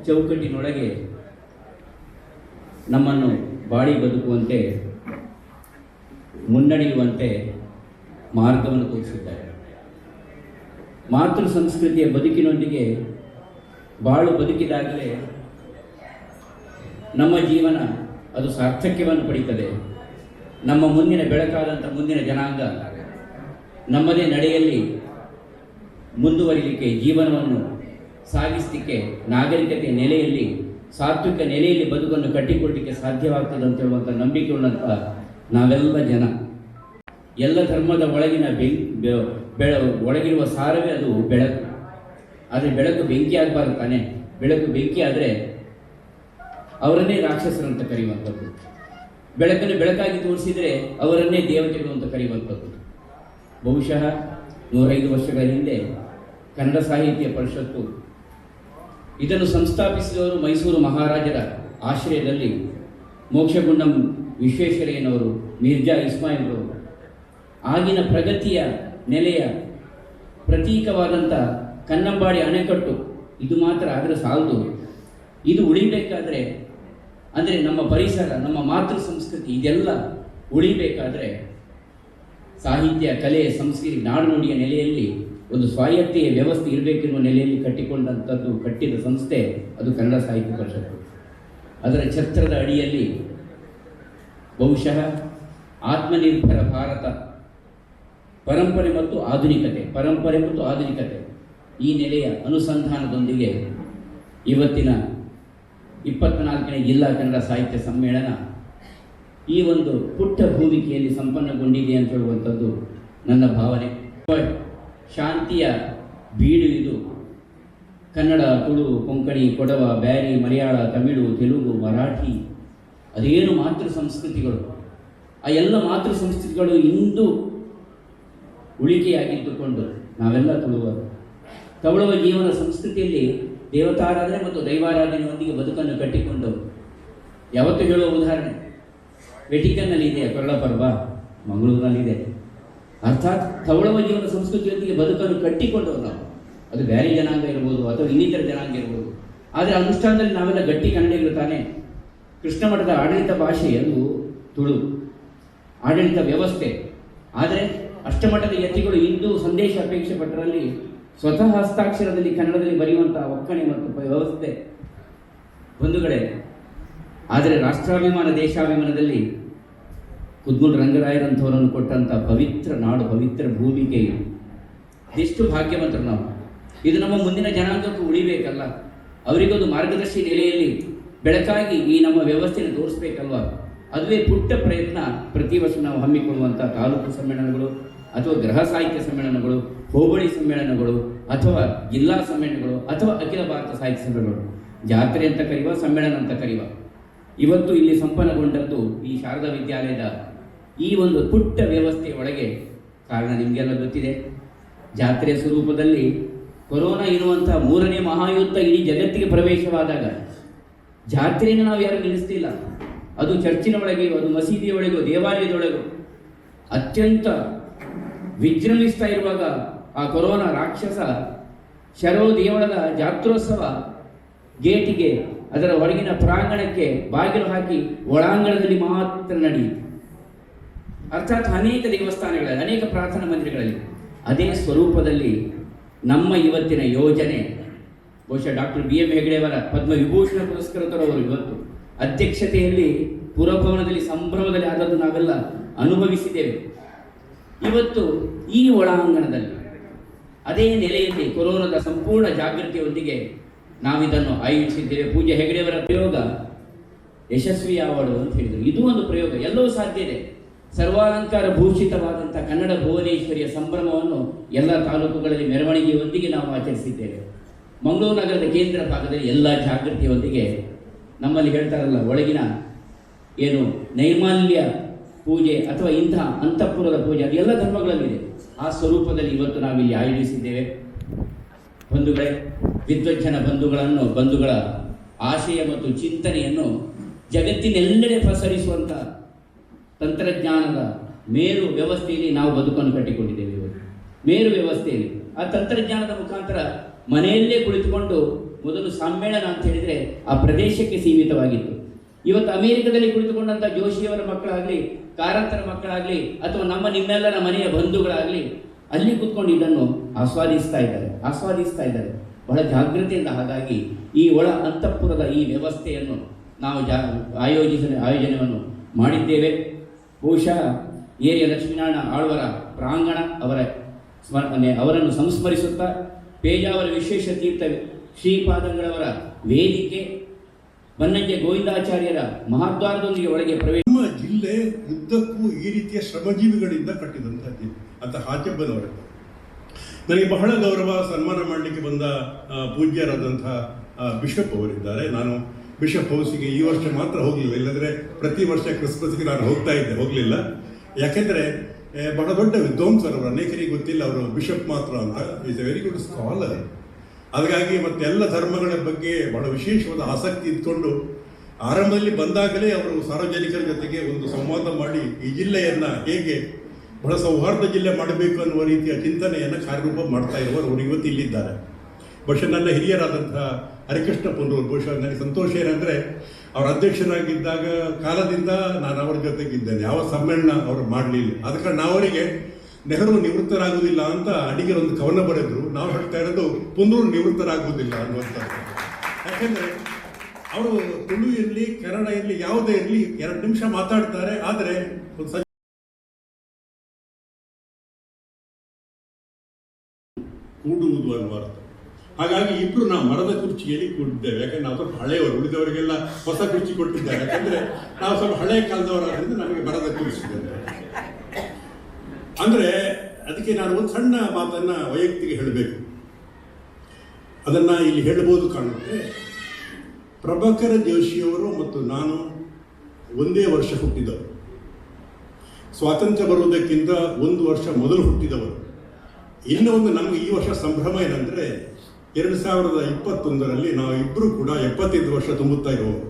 ಚೌಕಟ್ಟಿನೊಳಗೆ ನಮ್ಮನ್ನು ಬಾಳಿ ಬದುಕುವಂತೆ ಮುನ್ನಡೆಯುವಂತೆ ಮಾರ್ಗವನ್ನು ತೋರಿಸಿದ್ದಾರೆ. ಮಾತೃ ಸಂಸ್ಕೃತಿಯ ಬದುಕಿನೊಂದಿಗೆ ಬಾಳು ಬದುಕಿದಾಗಲೇ ನಮ್ಮ ಜೀವನ ಅದು ಸಾರ್ಥಕ್ಯವನ್ನು ಪಡೀತದೆ. ನಮ್ಮ ಮುಂದಿನ ಬೆಳಕಾದಂಥ ಮುಂದಿನ ಜನಾಂಗ ನಮ್ಮದೇ ನಡೆಯಲ್ಲಿ ಮುಂದುವರಿಲಿಕ್ಕೆ, ಜೀವನವನ್ನು ಸಾಗಿಸಲಿಕ್ಕೆ, ನಾಗರಿಕತೆಯ ನೆಲೆಯಲ್ಲಿ, ಸಾತ್ವಿಕ ನೆಲೆಯಲ್ಲಿ ಬದುಕನ್ನು ಕಟ್ಟಿಕೊಳ್ಳಲಿಕ್ಕೆ ಸಾಧ್ಯವಾಗ್ತದೆ ಅಂತ ಹೇಳುವಂಥ ನಂಬಿಕೆ ಉಳ್ಳಂಥ ನಾವೆಲ್ಲ ಜನ. ಎಲ್ಲ ಧರ್ಮದ ಒಳಗಿನ ಒಳಗಿರುವ ಸಾರವೇ ಅದು ಬೆಳಕು. ಆದರೆ ಬೆಳಕು ಬೆಂಕಿ ಆಗಬಾರ್ದು ತಾನೆ. ಬೆಳಕು ಬೆಂಕಿ ಆದರೆ ಅವರನ್ನೇ ರಾಕ್ಷಸರಂತ ಕರೆಯುವಂಥದ್ದು. ಬೆಳಕನ್ನು ಬೆಳಕಾಗಿ ತೋರಿಸಿದರೆ ಅವರನ್ನೇ ದೇವತೆಗಳು ಅಂತ ಕರೆಯುವಂಥದ್ದು. ಬಹುಶಃ 105 ವರ್ಷಗಳ ಹಿಂದೆ ಕನ್ನಡ ಸಾಹಿತ್ಯ ಪರಿಷತ್ತು ಇದನ್ನು ಸಂಸ್ಥಾಪಿಸಿದವರು ಮೈಸೂರು ಮಹಾರಾಜರ ಆಶ್ರಯದಲ್ಲಿ ಮೋಕ್ಷಗುಂಡಂ ವಿಶ್ವೇಶ್ವರಯ್ಯನವರು, ಮಿರ್ಜಾ ಇಸ್ಮಾಯಿಲ್ರವರು. ಆಗಿನ ಪ್ರಗತಿಯ ನೆಲೆಯ ಪ್ರತೀಕವಾದಂಥ ಕನ್ನಂಬಾಡಿ ಅಣೆಕಟ್ಟು ಇದು ಮಾತ್ರ ಆದರೆ ಸಾಲದು. ಇದು ಉಳಿಬೇಕಾದ್ರೆ ಅಂದರೆ ನಮ್ಮ ಪರಿಸರ, ನಮ್ಮ ಮಾತೃ ಸಂಸ್ಕೃತಿ ಇದೆಲ್ಲ ಉಳಿಬೇಕಾದ್ರೆ ಸಾಹಿತ್ಯ, ಕಲೆ, ಸಂಸ್ಕೃತಿ, ನಾಡುನುಡಿಯ ನೆಲೆಯಲ್ಲಿ ಒಂದು ಸ್ವಾಯತ್ತೆಯ ವ್ಯವಸ್ಥೆ ಇರಬೇಕೆನ್ನುವ ನೆಲೆಯಲ್ಲಿ ಕಟ್ಟಿದ ಸಂಸ್ಥೆ ಅದು ಕನ್ನಡ ಸಾಹಿತ್ಯ ಪರಿಷತ್ತು. ಅದರ ಛತ್ರದ ಅಡಿಯಲ್ಲಿ ಬಹುಶಃ ಆತ್ಮನಿರ್ಭರ ಭಾರತ ಪರಂಪರೆ ಮತ್ತು ಆಧುನಿಕತೆ ಈ ನೆಲೆಯ ಅನುಸಂಧಾನದೊಂದಿಗೆ ಇವತ್ತಿನ 24ನೇ ಜಿಲ್ಲಾ ಕನ್ನಡ ಸಾಹಿತ್ಯ ಸಮ್ಮೇಳನ ಈ ಒಂದು ಪುಟ್ಟ ಭೂಮಿಕೆಯಲ್ಲಿ ಸಂಪನ್ನಗೊಂಡಿದೆ ಅಂತ ಹೇಳುವಂಥದ್ದು ನನ್ನ ಭಾವನೆ. ಶಾಂತಿಯ ಬೀಡು ಇದು. ಕನ್ನಡ, ತುಳು, ಕೊಂಕಣಿ, ಕೊಡವ, ಬ್ಯಾರಿ, ಮಲಯಾಳ, ತಮಿಳು, ತೆಲುಗು, ಮರಾಠಿ, ಅದೇನು ಮಾತೃ ಸಂಸ್ಕೃತಿಗಳು, ಆ ಎಲ್ಲ ಮಾತೃ ಸಂಸ್ಕೃತಿಗಳು ಇಂದು ಉಳಿಕೆಯಾಗಿದ್ದುಕೊಂಡು ನಾವೆಲ್ಲ ತವಳುವ ಜೀವನ ಸಂಸ್ಕೃತಿಯಲ್ಲಿ ದೇವತಾರಾಧನೆ ಮತ್ತು ದೈವಾರಾಧನೆಯೊಂದಿಗೆ ಬದುಕನ್ನು ಕಟ್ಟಿಕೊಂಡು ಯಾವತ್ತೂ ಹೇಳುವ ಉದಾಹರಣೆ ವೆಟಿಕನ್ನಲ್ಲಿದೆ ಕೊರಳ ಪರ್ವ, ಮಂಗಳೂರಿನಲ್ಲಿದೆ. ಅರ್ಥಾತ್ ತವಳುವ ಜೀವನ ಸಂಸ್ಕೃತಿಯೊಂದಿಗೆ ಬದುಕನ್ನು ಕಟ್ಟಿಕೊಂಡವರು ನಾವು. ಅದು ಬ್ಯಾರಿ ಜನಾಂಗ ಇರ್ಬೋದು ಅಥವಾ ಇನ್ನಿತರ ಜನಾಂಗ ಇರ್ಬೋದು. ಆದರೆ ಅನುಷ್ಠಾನದಲ್ಲಿ ನಾವೆಲ್ಲ ಗಟ್ಟಿ ಕನ್ನಡಿಗರು ತಾನೆ. ಕೃಷ್ಣ ಮಠದ ಆಡಳಿತ ಭಾಷೆ ಅದು ತುಳು, ಆಡಳಿತ ವ್ಯವಸ್ಥೆ. ಆದರೆ ಅಷ್ಟಮಠದ ಯತಿಗಳು ಇಂದು ಸಂದೇಶ ಅಪೇಕ್ಷೆ ಪಟ್ಟರಲ್ಲಿ ಸ್ವತಃ ಹಸ್ತಾಕ್ಷರದಲ್ಲಿ ಕನ್ನಡದಲ್ಲಿ ಬರೆಯುವಂತಹ ಒಕ್ಕಣೆ ಮತ್ತು ವ್ಯವಸ್ಥೆ ಬಂಧುಗಳೇ. ಆದರೆ ರಾಷ್ಟ್ರಾಭಿಮಾನ, ದೇಶಾಭಿಮಾನದಲ್ಲಿ ಕುದ್ಮೂಲ್ ರಂಗರಾಯರಂಥವರನ್ನು ಕೊಟ್ಟಂಥ ಪವಿತ್ರ ನಾಡು, ಪವಿತ್ರ ಭೂಮಿಕೆ ಇದು. ಎಷ್ಟು ಭಾಗ್ಯವಂತರು ನಾವು. ಇದು ನಮ್ಮ ಮುಂದಿನ ಜನಾಂಗಕ್ಕೂ ಉಳಿಬೇಕಲ್ಲ, ಅವರಿಗೊಂದು ಮಾರ್ಗದರ್ಶಿ ನೆಲೆಯಲ್ಲಿ ಬೆಳಕಾಗಿ ಈ ನಮ್ಮ ವ್ಯವಸ್ಥೆಯನ್ನು ತೋರಿಸ್ಬೇಕಲ್ವ. ಅದುವೇ ಪುಟ್ಟ ಪ್ರಯತ್ನ. ಪ್ರತಿ ವರ್ಷ ನಾವು ಹಮ್ಮಿಕೊಳ್ಳುವಂಥ ತಾಲೂಕು ಸಮ್ಮೇಳನಗಳು ಅಥವಾ ಗೃಹ ಸಾಹಿತ್ಯ ಸಮ್ಮೇಳನಗಳು, ಹೋಬಳಿ ಸಮ್ಮೇಳನಗಳು ಅಥವಾ ಜಿಲ್ಲಾ ಸಮ್ಮೇಳನಗಳು ಅಥವಾ ಅಖಿಲ ಭಾರತ ಸಾಹಿತ್ಯ ಸಮ್ಮೇಳನಗಳು, ಜಾತ್ರೆ ಅಂತ ಕರೆಯುವ, ಸಮ್ಮೇಳನ ಅಂತ ಕರೆಯುವ. ಇವತ್ತು ಇಲ್ಲಿ ಸಂಪನ್ನಗೊಂಡದ್ದು ಈ ಶಾರದಾ ವಿದ್ಯಾಲಯದ ಈ ಒಂದು ಪುಟ್ಟ ವ್ಯವಸ್ಥೆಯ ಒಳಗೆ. ಕಾರಣ ನಿಮಗೆಲ್ಲ ಗೊತ್ತಿದೆ. ಜಾತ್ರೆಯ ಸ್ವರೂಪದಲ್ಲಿ ಕೊರೋನಾ ಎನ್ನುವಂಥ 3ನೇ ಮಹಾಯುದ್ಧ ಇಡೀ ಜಗತ್ತಿಗೆ ಪ್ರವೇಶವಾದಾಗ ಜಾತ್ರೆಯನ್ನು ನಾವು ಯಾರು ನಿಲ್ಲಿಸ್ತಿಲ್ಲ. ಅದು ಚರ್ಚಿನ ಒಳಗೆಯೋ, ಅದು ಮಸೀದಿಯ ಒಳಗೋ, ದೇವಾಲಯದೊಳಗೋ ಅತ್ಯಂತ ವಿಜೃಂಭಿಸ್ತಾ ಇರುವಾಗ ಆ ಕೊರೋನಾ ರಾಕ್ಷಸ ಶರೋ ದೇವಳದ ಜಾತ್ರೋತ್ಸವ ಗೇಟಿಗೆ, ಅದರ ಹೊರಗಿನ ಪ್ರಾಂಗಣಕ್ಕೆ ಬಾಗಿಲು ಹಾಕಿ ಒಳಾಂಗಣದಲ್ಲಿ ಮಾತ್ರ ನಡೆಯಿತು. ಅರ್ಥಾತ್ ಅನೇಕ ದೇವಸ್ಥಾನಗಳಲ್ಲಿ, ಅನೇಕ ಪ್ರಾರ್ಥನಾ ಮಂದಿರಗಳಲ್ಲಿ ಅದೇ ಸ್ವರೂಪದಲ್ಲಿ ನಮ್ಮ ಇವತ್ತಿನ ಯೋಜನೆ. ಬಹುಶಃ ಡಾಕ್ಟರ್ BM ಹೆಗಡೆಯವರ ಪದ್ಮವಿಭೂಷಣ ಪುರಸ್ಕೃತರವರು ಇವತ್ತು ಅಧ್ಯಕ್ಷತೆಯಲ್ಲಿ ಪುರಭವನದಲ್ಲಿ ಸಂಭ್ರಮದಲ್ಲಿ ಆದದ್ದು ನಾವೆಲ್ಲ ಅನುಭವಿಸಿದ್ದೇವೆ. ಇವತ್ತು ಈ ಒಳಾಂಗಣದಲ್ಲಿ ಅದೇ ನೆಲೆಯಲ್ಲಿ ಕೊರೋನಾದ ಸಂಪೂರ್ಣ ಜಾಗೃತಿಯೊಂದಿಗೆ ನಾವಿದನ್ನು ಆಯೋಜಿಸಿದ್ದೇವೆ. ಪೂಜ್ಯ ಹೆಗಡೆಯವರ ಪ್ರಯೋಗ ಯಶಸ್ವಿ ಅವಾರ್ಡ್ ಅಂತ ಹೇಳಿದರು. ಇದು ಒಂದು ಪ್ರಯೋಗ. ಎಲ್ಲವೂ ಸಾಧ್ಯ ಇದೆ. ಸರ್ವಾಲಂಕಾರ ಭೂಷಿತವಾದಂಥ ಕನ್ನಡ ಭುವನೇಶ್ವರಿಯ ಸಂಭ್ರಮವನ್ನು ಎಲ್ಲ ತಾಲೂಕುಗಳಲ್ಲಿ ಮೆರವಣಿಗೆಯೊಂದಿಗೆ ನಾವು ಆಚರಿಸಿದ್ದೇವೆ. ಮಂಗಳೂರು ನಗರದ ಕೇಂದ್ರ ಭಾಗದಲ್ಲಿ ಎಲ್ಲ ಜಾಗೃತಿಯೊಂದಿಗೆ ನಮ್ಮಲ್ಲಿ ಹೇಳ್ತಾರಲ್ಲ, ಒಳಗಿನ ಏನು ನೈರ್ಮಾಲ್ಯ ಪೂಜೆ ಅಥವಾ ಇಂತಹ ಅಂತಃಪುರದ ಪೂಜೆ, ಅದು ಎಲ್ಲ ಧರ್ಮಗಳಲ್ಲಿದೆ. ಆ ಸ್ವರೂಪದಲ್ಲಿ ಇವತ್ತು ನಾವಿಲ್ಲಿ ಆಯೋಜಿಸಿದ್ದೇವೆ. ಬಂಧುಗಳೇ, ವಿದ್ವಜ್ಜನ ಬಂಧುಗಳ ಆಶಯ ಮತ್ತು ಚಿಂತನೆಯನ್ನು ಜಗತ್ತಿನೆಲ್ಲೆಡೆ ಪಸರಿಸುವಂಥ ತಂತ್ರಜ್ಞಾನದ ಮೇರು ವ್ಯವಸ್ಥೆಯಲ್ಲಿ ನಾವು ಬದುಕನ್ನು ಕಟ್ಟಿಕೊಂಡಿದ್ದೇವೆ. ಇವತ್ತು ಮೇರು ವ್ಯವಸ್ಥೆಯಲ್ಲಿ ಆ ತಂತ್ರಜ್ಞಾನದ ಮುಖಾಂತರ ಮನೆಯಲ್ಲೇ ಕುಳಿತುಕೊಂಡು, ಮೊದಲು ಸಮ್ಮೇಳನ ಅಂತ ಹೇಳಿದರೆ ಆ ಪ್ರದೇಶಕ್ಕೆ ಸೀಮಿತವಾಗಿತ್ತು. ಇವತ್ತು ಅಮೆರಿಕದಲ್ಲಿ ಕುಳಿತುಕೊಂಡಂಥ ಜೋಶಿಯವರ ಮಕ್ಕಳಾಗಲಿ, ಕಾರಂತರ ಮಕ್ಕಳಾಗಲಿ ಅಥವಾ ನಿಮ್ಮೆಲ್ಲರ ಮನೆಯ ಬಂಧುಗಳಾಗಲಿ ಅಲ್ಲಿ ಕೂತ್ಕೊಂಡು ಇದನ್ನು ಆಸ್ವಾದಿಸ್ತಾ ಇದ್ದಾರೆ ಬಹಳ ಜಾಗೃತಿಯಿಂದ. ಹಾಗಾಗಿ ಈ ಒಳ ಅಂತಃಪುರದ ಈ ವ್ಯವಸ್ಥೆಯನ್ನು ನಾವು ಆಯೋಜನೆಯನ್ನು ಮಾಡಿದ್ದೇವೆ. ಬಹುಶಃ ಏರಿಯ ಲಕ್ಷ್ಮೀನಾರಾಯಣ ಆಳ್ವರ ಪ್ರಾಂಗಣ ಅವರನ್ನು ಸಂಸ್ಮರಿಸುತ್ತಾ ಪೇಜಾವರ ವಿಶೇಷ ತೀರ್ಥ ಶ್ರೀಪಾದಂಗಳವರ ವೇದಿಕೆ, ಬನ್ನಂಜೆ ಗೋವಿಂದಾಚಾರ್ಯರ ಮಹಾದ್ವಾರದೊಂದಿಗೆ ಒಳಗೆ ಪ್ರವೇಶ. ನಮ್ಮ ಜಿಲ್ಲೆ ಉದ್ದಕ್ಕೂ ಈ ರೀತಿಯ ಶ್ರಮಜೀವಿಗಳಿಂದ ಕಟ್ಟಿದಂಥದ್ದು ಅಂತ ಹಾಜಬ್ಬನವರ ನನಗೆ ಬಹಳ ಗೌರವ. ಸನ್ಮಾನ ಮಾಡಲಿಕ್ಕೆ ಬಂದ ಪೂಜ್ಯರಾದಂಥ ಬಿಷಪ್ ಅವರಿದ್ದಾರೆ. ನಾನು ಬಿಷಪ್ ಹೌಸಿಗೆ ಈ ವರ್ಷ ಮಾತ್ರ ಹೋಗಲಿಲ್ಲ, ಇಲ್ಲಂದರೆ ಪ್ರತಿ ವರ್ಷ ಕ್ರಿಸ್ಮಸ್ಗೆ ನಾನು ಹೋಗಲಿಲ್ಲ. ಯಾಕೆಂದರೆ ಬಹಳ ದೊಡ್ಡ ವಿದ್ವಾಂಸರವರು, ಅನೇಕರಿಗೆ ಗೊತ್ತಿಲ್ಲ ಅವರು ಬಿಷಪ್ ಮಾತ್ರ ಅಂತ. Is A very good scholar. ಹಾಗಾಗಿ ಮತ್ತೆ ಎಲ್ಲ ಧರ್ಮಗಳ ಬಗ್ಗೆ ಬಹಳ ವಿಶೇಷವಾದ ಆಸಕ್ತಿ ಇದ್ಕೊಂಡು ಆರಂಭದಲ್ಲಿ ಬಂದಾಗಲೇ ಅವರು ಸಾರ್ವಜನಿಕರ ಜೊತೆಗೆ ಒಂದು ಸಂವಾದ ಮಾಡಿ ಈ ಜಿಲ್ಲೆಯನ್ನು ಹೇಗೆ ಬಹಳ ಸೌಹಾರ್ದ ಜಿಲ್ಲೆ ಮಾಡಬೇಕು ಅನ್ನುವ ರೀತಿಯ ಚಿಂತನೆಯನ್ನು ಕಾರ್ಯರೂಪ ಮಾಡ್ತಾ ಇರುವರು ಅವರು ಇವತ್ತು ಇಲ್ಲಿದ್ದಾರೆ. ಬಹುಶಃ ನನ್ನ ಹಿರಿಯರಾದಂಥ ಹರಿಕೃಷ್ಣ ಪುನರೂರು. ಬಹುಶಃ ನನಗೆ ಸಂತೋಷ ಏನಂದರೆ ಅವರ ಅಧ್ಯಕ್ಷರಾಗಿದ್ದಾಗ ಕಾಲದಿಂದ ನಾನು ಅವರ ಜೊತೆಗಿದ್ದೇನೆ. ಯಾವ ಸಮ್ಮೇಳನ ಅವರು ಮಾಡಲಿಲ್ಲ. ಆದ ಕಾರಣ ಅವರಿಗೆ ನೆಹರು ನಿವೃತ್ತರಾಗುವುದಿಲ್ಲ ಅಂತ ಅಡಿಗೆ ಒಂದು ಕವನ ಬರೆದ್ರು. ನಾವು ಹೇಳ್ತಾ ಇರೋದು ಪುನರೂರು ನಿವೃತ್ತರಾಗುವುದಿಲ್ಲ ಅನ್ನುವಂಥದ್ದು. ಯಾಕೆಂದರೆ ಅವರು ತುಳು ಇರಲಿ, ಕನ್ನಡ ಇರಲಿ, ಯಾವುದೇ ಇರಲಿ 2 ನಿಮಿಷ ಮಾತಾಡ್ತಾರೆ. ಆದರೆ ಒಂದು ಕೂಡುವುದು ಅನ್ನುವ ಅರ್ಥ. ಹಾಗಾಗಿ ಇಬ್ಬರು ನಾವು ಮರದ ಕುರ್ಚಿಯಲ್ಲಿ ಕೂಡಿದ್ದೇವೆ. ಯಾಕಂದ್ರೆ ನಾವು ಸ್ವಲ್ಪ ಹಳೆಯವರು, ಉಳಿದವರಿಗೆಲ್ಲ ಹೊಸ ಕುರ್ಚಿ ಕೊಟ್ಟಿದ್ದಾರೆ. ಯಾಕಂದ್ರೆ ನಾವು ಸ್ವಲ್ಪ ಹಳೆಯ ಕಾಲದವರಾದ್ರಿಂದ ನಮಗೆ ಮರದ ಕುರ್ಚಿ ಇದೆ. ಅಂದರೆ ಅದಕ್ಕೆ ನಾನು ಒಂದು ಸಣ್ಣ ಮಾತನ್ನು ವೈಯಕ್ತಿಕ ಹೇಳಬೇಕು. ಅದನ್ನು ಇಲ್ಲಿ ಹೇಳ್ಬೋದು ಕಾಣುತ್ತೆ. ಪ್ರಭಾಕರ ಜೋಶಿಯವರು ಮತ್ತು ನಾನು ಒಂದೇ ವರ್ಷ ಹುಟ್ಟಿದವರು. ಸ್ವಾತಂತ್ರ್ಯ ಬರುವುದಕ್ಕಿಂತ 1 ವರ್ಷ ಮೊದಲು ಹುಟ್ಟಿದವರು. ಇನ್ನೂ ಒಂದು ನಮಗೆ ಈ ವರ್ಷ ಸಂಭ್ರಮ ಏನಂದರೆ 2021ರಲ್ಲಿ ನಾವು ಇಬ್ಬರು ಕೂಡ 75 ವರ್ಷ ತುಂಬುತ್ತಾ ಇರುವವರು.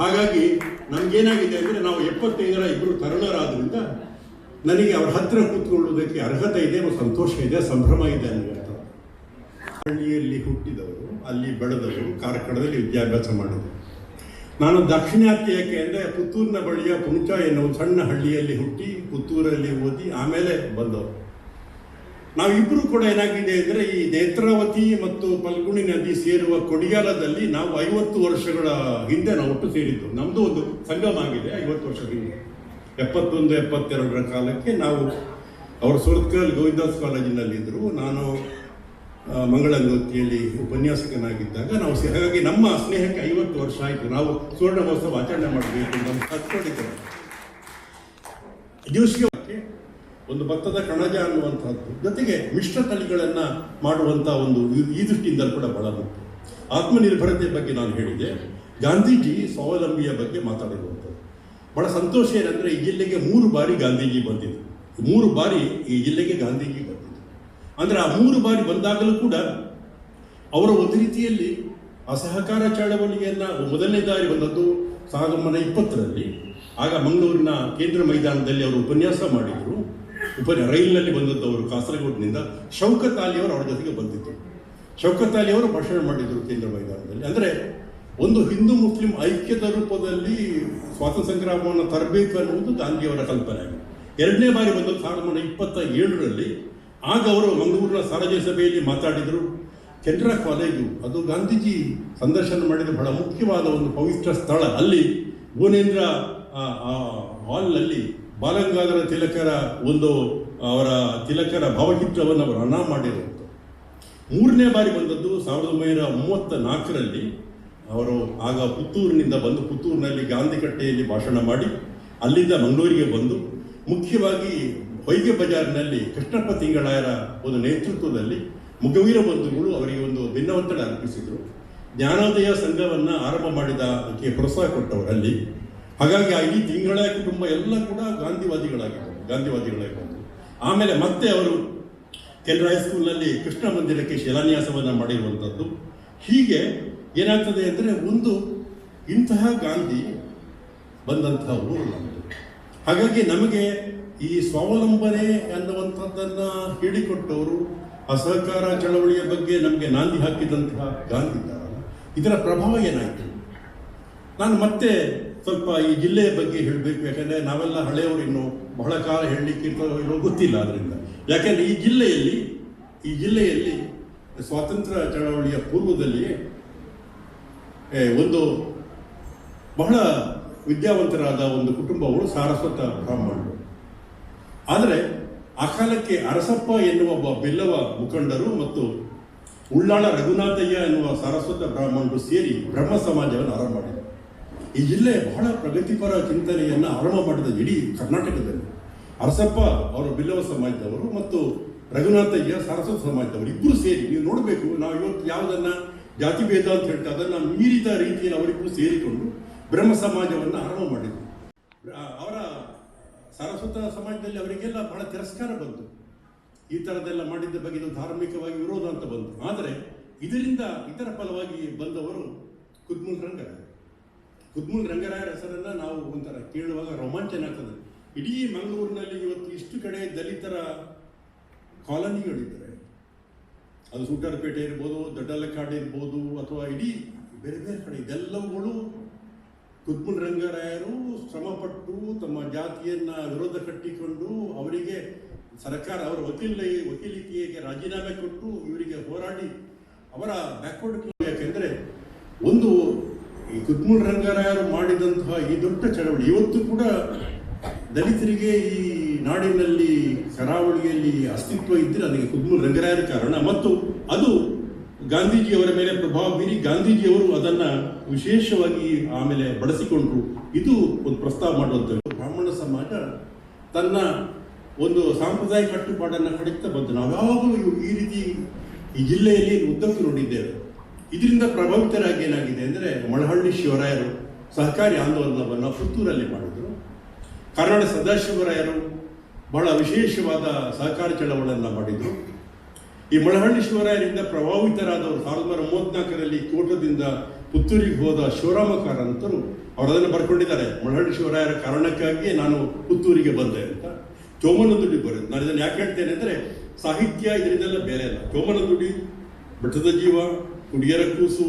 ಹಾಗಾಗಿ ನಮಗೇನಾಗಿದೆ ಅಂದರೆ ನಾವು 75ರ ಇಬ್ಬರು ತರುಣರಾದ್ರಿಂದ ನನಗೆ ಅವರ ಹತ್ತಿರ ಕೂತ್ಕೊಳ್ಳುವುದಕ್ಕೆ ಅರ್ಹತೆ ಇದೆ, ಸಂತೋಷ ಇದೆ, ಸಂಭ್ರಮ ಇದೆ ಅನ್ನುವಂಥ. ಹಳ್ಳಿಯಲ್ಲಿ ಹುಟ್ಟಿದವರು, ಅಲ್ಲಿ ಬೆಳೆದವರು, ಕಾರ್ಕಳದಲ್ಲಿ ವಿದ್ಯಾಭ್ಯಾಸ ಮಾಡಿದರು. ನಾನು ದಾಕ್ಷಿಣಾತ್ಯ ಯಾಕೆ ಅಂದರೆ ಪುತ್ತೂರಿನ ಬಳಿಯ ಪುಂಚ ಎನ್ನುವ ಸಣ್ಣ ಹಳ್ಳಿಯಲ್ಲಿ ಹುಟ್ಟಿ ಪುತ್ತೂರಲ್ಲಿ ಓದಿ ಆಮೇಲೆ ಬಂದವರು. ನಾವಿಬ್ಬರು ಕೂಡ ಏನಾಗಿದೆ ಅಂದರೆ ಈ ನೇತ್ರಾವತಿ ಮತ್ತು ಫಲ್ಗುಣಿ ನದಿ ಸೇರುವ ಕೊಡಿಯಾಲದಲ್ಲಿ ನಾವು 50 ವರ್ಷಗಳ ಹಿಂದೆ ನಾವು ಒಟ್ಟು ಸೇರಿದ್ದು. ನಮ್ಮದು ಒಂದು ಸಂಗಮ ಆಗಿದೆ 50 ವರ್ಷದ ಹಿಂದೆ. 71, 72ರ ಕಾಲಕ್ಕೆ ನಾವು ಅವರು ಸುರತ್ಕಲ್ ಗೋವಿಂದಾಸ್ ಕಾಲೇಜಿನಲ್ಲಿದ್ದರು. ನಾನು ಮಂಗಳಂಗೋತಿಯಲ್ಲಿ ಉಪನ್ಯಾಸಕನಾಗಿದ್ದಾಗ ನಾವು ಹಾಗಾಗಿ ನಮ್ಮ ಸ್ನೇಹಕ್ಕೆ 50 ವರ್ಷ ಆಯಿತು. ನಾವು ಸುವರ್ಣ ಮಹೋತ್ಸವ ಆಚರಣೆ ಮಾಡಬೇಕು ಅಂತ ಹತ್ಕೊಂಡಿದ್ದೇವೆ. ಜೋಶಿಗೆ ಒಂದು ಭತ್ತದ ಕಣಜ ಅನ್ನುವಂಥದ್ದು, ಜೊತೆಗೆ ಮಿಶ್ರ ತಳಿಗಳನ್ನು ಮಾಡುವಂಥ ಒಂದು ಈ ದೃಷ್ಟಿಯಿಂದ ಕೂಡ ಬಹಳ ಮುಖ್ಯ. ಆತ್ಮನಿರ್ಭರತೆ ಬಗ್ಗೆ ನಾನು ಹೇಳಿದೆ. ಗಾಂಧೀಜಿ ಸ್ವಾವಲಂಬಿಯ ಬಗ್ಗೆ ಮಾತಾಡಿರುವಂಥದ್ದು ಬಹಳ ಸಂತೋಷ ಏನಂದರೆ ಈ ಜಿಲ್ಲೆಗೆ 3 ಬಾರಿ ಗಾಂಧೀಜಿ ಬಂದಿದ್ದು. 3 ಬಾರಿ ಈ ಜಿಲ್ಲೆಗೆ ಗಾಂಧೀಜಿ ಬಂದಿದ್ದು ಅಂದರೆ ಆ 3 ಬಾರಿ ಬಂದಾಗಲೂ ಕೂಡ ಅವರ ಒಂದು ರೀತಿಯಲ್ಲಿ ಅಸಹಕಾರ ಚಳವಳಿಯನ್ನು ಮೊದಲನೇ ದಾರಿ ಬಂದದ್ದು 1920ರಲ್ಲಿ. ಆಗ ಮಂಗಳೂರಿನ ಕೇಂದ್ರ ಮೈದಾನದಲ್ಲಿ ಅವರು ಉಪನ್ಯಾಸ ಮಾಡಿದರು. ರೈಲಿನಲ್ಲಿ ಬಂದದ್ದು ಅವರು ಕಾಸರಗೋಡಿನಿಂದ. ಶೌಕತ್ ಅಲಿ ಅವರು ಅವರ ಜೊತೆಗೆ ಬಂದಿದ್ದರು. ಶೌಕತ್ ಅಲಿ ಅವರು ಭಾಷಣ ಮಾಡಿದರು ಕೇಂದ್ರ ಮೈದಾನದಲ್ಲಿ. ಅಂದರೆ ಒಂದು ಹಿಂದೂ ಮುಸ್ಲಿಂ ಐಕ್ಯದ ರೂಪದಲ್ಲಿ ಸ್ವಾತಂತ್ರ್ಯ ಸಂಗ್ರಾಮವನ್ನು ತರಬೇಕು ಅನ್ನುವುದು ಗಾಂಧಿಯವರ ಕಲ್ಪನೆ ಆಗಿದೆ. 2ನೇ ಬಾರಿ ಬಂದದ್ದು 1927ರಲ್ಲಿ. ಆಗ ಅವರು ಮಂಗಳೂರಿನ ಸಾರ್ವಜನಿಕ ಸಭೆಯಲ್ಲಿ ಮಾತಾಡಿದರು. ಕೆನರಾ ಕಾಲೇಜು ಅದು ಗಾಂಧೀಜಿ ಸಂದರ್ಶನ ಮಾಡಿದ ಬಹಳ ಮುಖ್ಯವಾದ ಒಂದು ಪವಿತ್ರ ಸ್ಥಳ. ಅಲ್ಲಿ ಭುವನೇಂದ್ರ ಹಾಲ್ನಲ್ಲಿ ಬಾಲಗಂಗಾಧರ ತಿಲಕರ ಒಂದು ಅವರ ತಿಲಕರ ಭಾವಚಿತ್ರವನ್ನು ಅವರು ಅನಾಮ ಮಾಡಿರುವಂಥ. 3ನೇ ಬಾರಿ ಬಂದದ್ದು 1934ರಲ್ಲಿ. ಅವರು ಆಗ ಪುತ್ತೂರಿನಿಂದ ಬಂದು ಪುತ್ತೂರಿನಲ್ಲಿ ಗಾಂಧಿ ಕಟ್ಟೆಯಲ್ಲಿ ಭಾಷಣ ಮಾಡಿ ಅಲ್ಲಿಂದ ಮಂಗಳೂರಿಗೆ ಬಂದು ಮುಖ್ಯವಾಗಿ ಹೊಯ್ಗೆ ಬಜಾರ್ನಲ್ಲಿ ಕೃಷ್ಣಪ್ಪ ತಿಂಗಳಾಯರ ಒಂದು ನೇತೃತ್ವದಲ್ಲಿ ಮುಖವೀರ ಬಂಧುಗಳು ಅವರಿಗೆ ಒಂದು ಭಿನ್ನವೊತ್ತಡ ಅರ್ಪಿಸಿದರು. ಜ್ಞಾನೋದಯ ಸಂಘವನ್ನು ಆರಂಭ ಮಾಡಿದಕ್ಕೆ ಪ್ರೋತ್ಸಾಹ ಕೊಟ್ಟವರು ಅಲ್ಲಿ. ಹಾಗಾಗಿ ಆ ಇಡೀ ತಿಂಗಳಾಯ ಕುಟುಂಬ ಎಲ್ಲ ಕೂಡ ಗಾಂಧಿವಾದಿಗಳಾಗಿದ್ದರು. ಆಮೇಲೆ ಮತ್ತೆ ಅವರು ಕೆನರಾ ಹೈಸ್ಕೂಲ್ನಲ್ಲಿ ಕೃಷ್ಣ ಮಂದಿರಕ್ಕೆ ಶಿಲಾನ್ಯಾಸವನ್ನು ಮಾಡಿರುವಂಥದ್ದು. ಹೀಗೆ ಏನಾಗ್ತದೆ ಅಂದರೆ ಒಂದು ಇಂತಹ ಗಾಂಧಿ ಬಂದಂತಹ ಊರು ನಮ್ಮದು. ಹಾಗಾಗಿ ನಮಗೆ ಈ ಸ್ವಾವಲಂಬನೆ ಅನ್ನುವಂಥದ್ದನ್ನು ಹೇಳಿಕೊಟ್ಟವರು, ಅಸಹಕಾರ ಚಳವಳಿಯ ಬಗ್ಗೆ ನಮಗೆ ನಾಂದಿ ಹಾಕಿದಂತಹ ಗಾಂಧಿ ಇದ್ದಾರಲ್ಲ, ಇದರ ಪ್ರಭಾವ ಏನಾಯಿತು? ನಾನು ಮತ್ತೆ ಸ್ವಲ್ಪ ಈ ಜಿಲ್ಲೆಯ ಬಗ್ಗೆ ಹೇಳಬೇಕು. ಯಾಕೆಂದರೆ ನಾವೆಲ್ಲ ಹಳೆಯವರು ಇನ್ನೂ ಬಹಳ ಕಾಲ ಹೇಳಲಿಕ್ಕೆ ಇರೋ ಗೊತ್ತಿಲ್ಲ. ಅದರಿಂದ ಯಾಕೆಂದರೆ ಈ ಜಿಲ್ಲೆಯಲ್ಲಿ ಸ್ವಾತಂತ್ರ್ಯ ಚಳವಳಿಯ ಪೂರ್ವದಲ್ಲಿ ಒಂದು ಬಹಳ ವಿದ್ಯಾವಂತರಾದ ಒಂದು ಕುಟುಂಬಗಳು ಸಾರಸ್ವತ ಬ್ರಾಹ್ಮಣರು. ಆದರೆ ಆ ಕಾಲಕ್ಕೆ ಅರಸಪ್ಪ ಎನ್ನುವ ಒಬ್ಬ ಬಿಲ್ಲವ ಮುಖಂಡರು ಮತ್ತು ಉಳ್ಳಾಳ ರಘುನಾಥಯ್ಯ ಎನ್ನುವ ಸಾರಸ್ವತ ಬ್ರಾಹ್ಮಣರು ಸೇರಿ ಬ್ರಹ್ಮ ಸಮಾಜವನ್ನು ಆರಂಭ ಮಾಡಿದರು. ಈ ಜಿಲ್ಲೆ ಬಹಳ ಪ್ರಗತಿಪರ ಚಿಂತನೆಯನ್ನು ಆರಂಭ ಮಾಡಿದ ಇಡೀ ಕರ್ನಾಟಕದಲ್ಲಿ. ಅರಸಪ್ಪ ಅವರು ಬಿಲ್ಲವ ಸಮಾಜದವರು ಮತ್ತು ರಘುನಾಥಯ್ಯ ಸಾರಸ್ವತ ಸಮಾಜದವರು ಇಬ್ಬರು ಸೇರಿ, ನೀವು ನೋಡಬೇಕು, ನಾವು ಇವತ್ತು ಯಾವುದನ್ನು ಜಾತಿ ಭೇದ ಅಂತ ಹೇಳ್ತಾ ಅದನ್ನು ಮೀರಿದ ರೀತಿಯಲ್ಲಿ ಅವರಿಬ್ಬರು ಸೇರಿಕೊಂಡು ಬ್ರಹ್ಮ ಸಮಾಜವನ್ನು ಆರಂಭ ಮಾಡಿದರು. ಅವರ ಸಾರಸ್ವತ ಸಮಾಜದಲ್ಲಿ ಅವರಿಗೆಲ್ಲ ಬಹಳ ತಿರಸ್ಕಾರ ಬಂತು. ಈ ಥರದ್ದೆಲ್ಲ ಮಾಡಿದ್ದ ಬಗ್ಗೆ ಇದು ಧಾರ್ಮಿಕವಾಗಿ ವಿರೋಧ ಅಂತ ಬಂತು. ಆದರೆ ಇದರಿಂದ ಇದರ ಫಲವಾಗಿ ಬಂದವರು ಕುದ್ಮುಲ್ ರಂಗರಾಯರ ಹೆಸರನ್ನು ನಾವು ಒಂಥರ ಕೇಳುವಾಗ ರೋಮಾಂಚನ ಆಗ್ತದೆ. ಇಡೀ ಮಂಗಳೂರಿನಲ್ಲಿ ಇವತ್ತು ಇಷ್ಟು ಕಡೆ ದಲಿತರ ಕಾಲೋನಿಗಳಿದ್ದಾರೆ. ಅದು ಸೂಟರಪೇಟೆ ಇರ್ಬೋದು, ದೊಡ್ಡಲಕ್ಕಾಡು ಇರ್ಬೋದು, ಅಥವಾ ಇಡೀ ಬೇರೆ ಬೇರೆ ಕಡೆ ಇದೆಲ್ಲವುಗಳು ಕುತ್ಮುಲ್ ರಂಗರಾಯರು ಶ್ರಮಪಟ್ಟು ತಮ್ಮ ಜಾತಿಯನ್ನು ವಿರೋಧ ಕಟ್ಟಿಕೊಂಡು ಅವರಿಗೆ ಸರ್ಕಾರ ಅವರ ವಕೀಲಿಕೆಗೆ ರಾಜೀನಾಮೆ ಕೊಟ್ಟು ಇವರಿಗೆ ಹೋರಾಡಿ ಅವರ ಬ್ಯಾಕ್ವರ್ಡ್. ಯಾಕೆಂದರೆ ಒಂದು ಈ ಕುತ್ಮುಲ್ ರಂಗರಾಯರು ಮಾಡಿದಂತಹ ಈ ದೊಡ್ಡ ಚಳವಳಿ ಇವತ್ತು ಕೂಡ ದಲಿತರಿಗೆ ಈ ನಾಡಿನಲ್ಲಿ ಕರಾವಳಿಯಲ್ಲಿ ಅಸ್ತಿತ್ವ ಇದ್ದರೆ ಅದಕ್ಕೆ ಕುತ್ಮುಲ್ ರಂಗರಾಯರ ಕಾರಣ. ಮತ್ತು ಅದು ಗಾಂಧೀಜಿಯವರ ಮೇಲೆ ಪ್ರಭಾವ ಬೀರಿ ಗಾಂಧೀಜಿಯವರು ಅದನ್ನು ವಿಶೇಷವಾಗಿ ಆಮೇಲೆ ಬಳಸಿಕೊಂಡ್ರು. ಇದು ಒಂದು ಪ್ರಸ್ತಾವ ಮಾಡುವಂಥದ್ದು. ಬ್ರಾಹ್ಮಣ ಸಮಾಜ ತನ್ನ ಒಂದು ಸಾಂಪ್ರದಾಯಿಕ ಕಟ್ಟುಪಾಡನ್ನು ಕಡಿತಾ ಬಂತು. ನಾವು ಯಾವಾಗಲೂ ಈ ರೀತಿ ಈ ಜಿಲ್ಲೆಯಲ್ಲಿ ಉದ್ದಕ್ಕೂ ನೋಡಿದ್ದೇವೆ. ಇದರಿಂದ ಪ್ರಭಾವಿತರಾಗಿ ಏನಾಗಿದೆ ಅಂದರೆ ಮಳಹಳ್ಳಿ ಶಿವರಾಯರು ಸಹಕಾರಿ ಆಂದೋಲನವನ್ನು ಪುತ್ತೂರಲ್ಲಿ ಮಾಡಿದರು. ಕರ್ನಾಡ ಸದಾಶಿವರಾಯರು ಬಹಳ ವಿಶೇಷವಾದ ಸಹಕಾರಿ ಚಳವಳಿಯನ್ನು ಮಾಡಿದರು. ಈ ಮಳಹಳ್ಳಿ ಶಿವರಾಯರಿಂದ ಪ್ರಭಾವಿತರಾದವರು 1934ರಲ್ಲಿ ಕೋಟದಿಂದ ಪುತ್ತೂರಿಗೆ ಹೋದ ಶಿವರಾಮ ಕಾರಂತರು ಅವರು ಅದನ್ನು ಬರ್ಕೊಂಡಿದ್ದಾರೆ. ಮಳಹಳ್ಳಿ ಶಿವರಾಯರ ಕಾರಣಕ್ಕಾಗಿಯೇ ನಾನು ಪುತ್ತೂರಿಗೆ ಬಂದೆ ಅಂತ. ಚೋಮನದುಡಿ ಬರೋದು. ನಾನು ಇದನ್ನು ಯಾಕೆ ಹೇಳ್ತೇನೆ ಅಂದರೆ ಸಾಹಿತ್ಯ ಇದರಿಂದೆಲ್ಲ ಬೇರೆ ಅಲ್ಲ. ಚೋಮನದುಡಿ, ಬೆಟ್ಟದ ಜೀವ, ಕುಡಿಯರ ಕೂಸು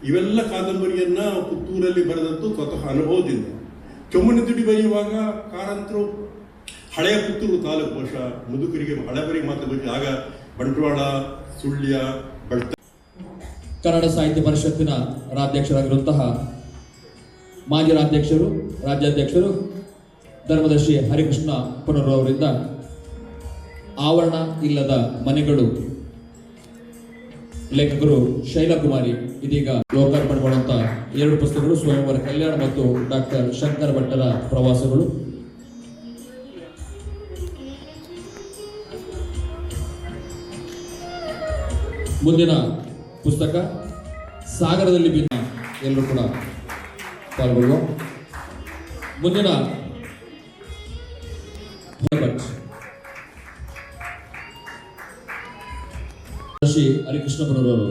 ಇವೆಲ್ಲ ಕಾದಂಬರಿಯನ್ನು ಪುತ್ತೂರಲ್ಲಿ ಬರೆದದ್ದು ಸ್ವತಃ ಅನುಭವದಿಂದ. ಚೊಮ್ಮನದುಡಿ ಬರೆಯುವಾಗ ಕಾರಂತರು ಹಳೆಯ ಪುತ್ತೂರು ತಾಲೂಕು ಬಹುಶಃ ಮುದುಕರಿಗೆ ಹಳೆಬರಿ ಮಾತು ಬಗ್ಗೆ ಆಗ ಬಂಟ್ವಾಳ, ಸುಳ್ಯ, ಬಳ್ತ. ಕನ್ನಡ ಸಾಹಿತ್ಯ ಪರಿಷತ್ತಿನ ರಾಜ್ಯಾಧ್ಯಕ್ಷರಾಗಿರುವಂತಹ ಮಾಜಿ ರಾಜ್ಯಾಧ್ಯಕ್ಷರು ಧರ್ಮದರ್ಶಿ ಹರಿಕೃಷ್ಣ ಪುನರವರಿಂದ ಆವರಣ ಇಲ್ಲದ ಮನೆಗಳು ಲೇಖಕರು ಶೈಲಕುಮಾರಿ ಇದೀಗ ಲೋಕಾರ್ಪಣೆ ಮಾಡುವಂತಹ 2 ಪುಸ್ತಕಗಳು ಸ್ವಯಂವರ ಕಲ್ಯಾಣ ಮತ್ತು ಡಾಕ್ಟರ್ ಶಂಕರ ಭಟ್ಟರ ಪ್ರವಾಸಗಳು. ಮುಂದಿನ ಪುಸ್ತಕ ಸಾಗರದಲ್ಲಿ ಬಿದ್ದ. ಎಲ್ಲರೂ ಕೂಡ ಪಾಲ್ಗೊಳ್ಳುವ. ಮುಂದಿನ ಶ್ರೀ ಹರಿಕೃಷ್ಣಪುರವರು.